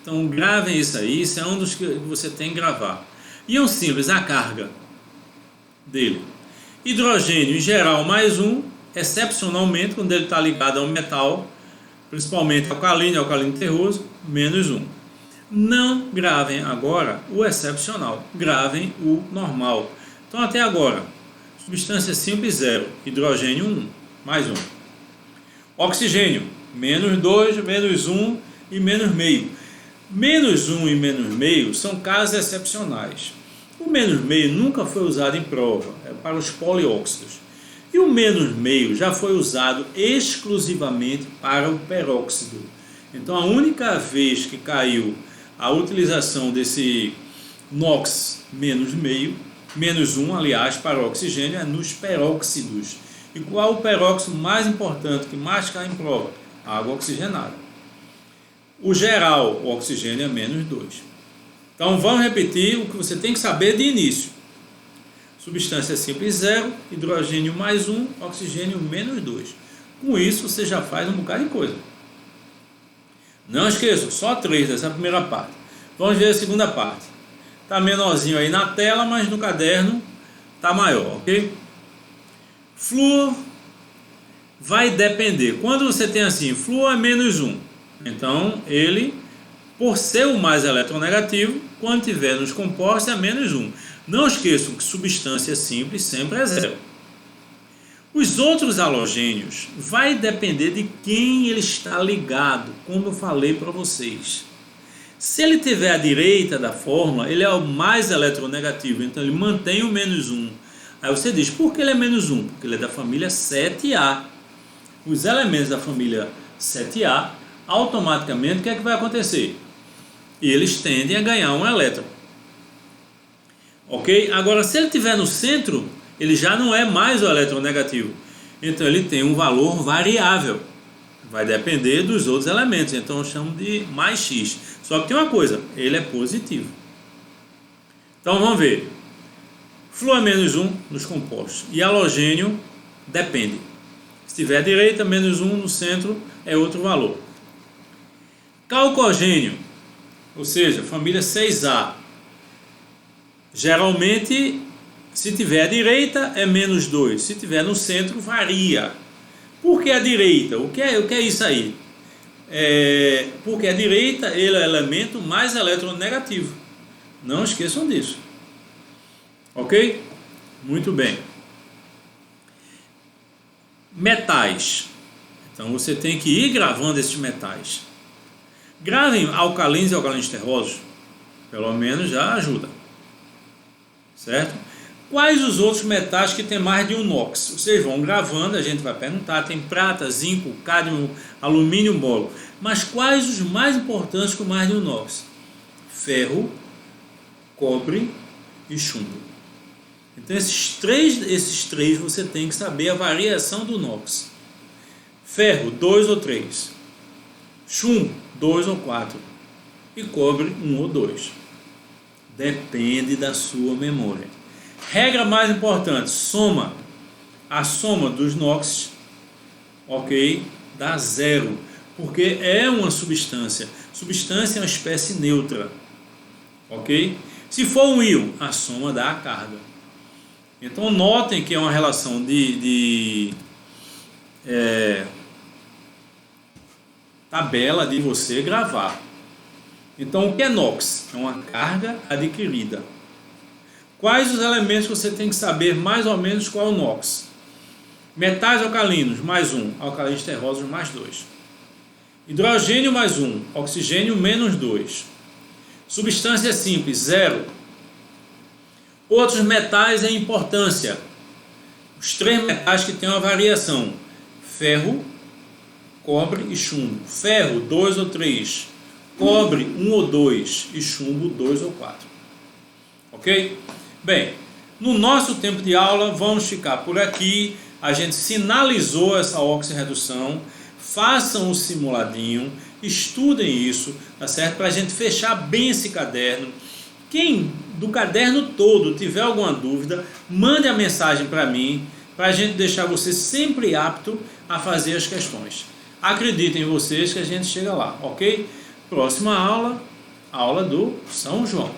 Então gravem isso aí, isso é um dos que você tem que gravar. Íon simples, a carga dele. Hidrogênio em geral mais 1, excepcionalmente quando ele está ligado a um metal, principalmente alcalino e alcalino terroso, menos 1. Não gravem agora o excepcional, gravem o normal. Então até agora, substância simples 0, hidrogênio 1, mais 1. Oxigênio, menos 2, menos 1 e menos meio. Menos 1 e menos meio são casos excepcionais. O menos meio nunca foi usado em prova, é para os polióxidos. E o menos meio já foi usado exclusivamente para o peróxido. Então a única vez que caiu a utilização desse NOx menos meio, menos 1, aliás, para o oxigênio, é nos peróxidos. E qual o peróxido mais importante, que mais cai em prova? A água oxigenada. O geral, o oxigênio é menos 2. Então vamos repetir o que você tem que saber de início. Substância simples 0, hidrogênio mais 1, oxigênio menos 2. Com isso você já faz um bocado de coisa. Não esqueça, só 3 dessa primeira parte. Vamos ver a segunda parte. Está menorzinho aí na tela, mas no caderno está maior, ok? Flúor vai depender. Quando você tem assim, flúor é menos 1. Então ele, por ser o mais eletronegativo, quando tiver nos compostos é menos 1. Não esqueçam que substância simples sempre é 0. Os outros halogênios vai depender de quem ele está ligado, como eu falei para vocês. Se ele tiver à direita da fórmula, ele é o mais eletronegativo, então ele mantém o menos 1. Aí você diz, por que ele é menos 1? Porque ele é da família 7A. Os elementos da família 7A, automaticamente, o que é que vai acontecer? Eles tendem a ganhar um elétron. Ok? Agora, se ele estiver no centro, ele já não é mais o eletronegativo. Então, ele tem um valor variável. Vai depender dos outros elementos. Então, eu chamo de mais X. Só que tem uma coisa, ele é positivo. Então, vamos ver. Flúor é menos 1 nos compostos. E halogênio depende. Se tiver à direita, menos 1 no centro é outro valor. Calcogênio, ou seja, família 6A. Geralmente, se tiver à direita, é menos 2. Se tiver no centro, varia. Por que a direita? O que é isso aí? Porque a direita ele é o elemento mais eletronegativo. Não esqueçam disso. Ok? Muito bem. Metais. Então você tem que ir gravando esses metais. Gravem alcalinos e alcalinos terrosos. Pelo menos já ajuda. Certo? Quais os outros metais que tem mais de um NOx? Vocês vão gravando, a gente vai perguntar. Tem prata, zinco, cádmio, alumínio, boro. Mas quais os mais importantes com mais de um NOx? Ferro, cobre e chumbo. Então esses três você tem que saber a variação do NOx. Ferro, 2 ou 3. Chumbo, 2 ou 4. E cobre, 1 ou 2. Depende da sua memória. Regra mais importante, soma. A soma dos NOx, ok, dá 0. Porque é uma substância. Substância é uma espécie neutra. Ok? Se for um íon, a soma dá a carga. Então notem que é uma relação de tabela de você gravar. Então o que é NOx? É uma carga adquirida. Quais os elementos você tem que saber mais ou menos qual é o NOx? Metais alcalinos, mais 1. Alcalinos terrosos, mais 2. Hidrogênio, mais 1. Oxigênio, menos 2. Substância simples, 0. Outros metais em importância. Os 3 metais que têm uma variação. Ferro, cobre e chumbo. Ferro, 2 ou 3. Cobre, 1 ou 2. E chumbo, 2 ou 4. Ok? Bem, no nosso tempo de aula, vamos ficar por aqui. A gente sinalizou essa oxirredução. Façam o simuladinho. Estudem isso, tá certo? Para a gente fechar bem esse caderno. Quem do caderno todo tiver alguma dúvida, mande a mensagem para mim, para a gente deixar você sempre apto a fazer as questões. Acreditem vocês que a gente chega lá, ok? Próxima aula, aula do São João,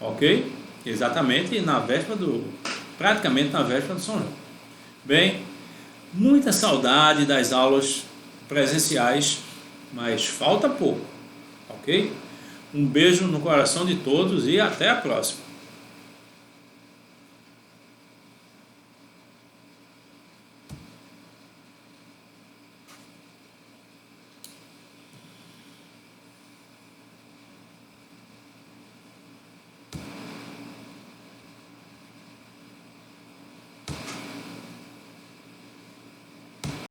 ok? Exatamente praticamente na véspera do São João. Bem, muita saudade das aulas presenciais, mas falta pouco, ok? Um beijo no coração de todos e até a próxima.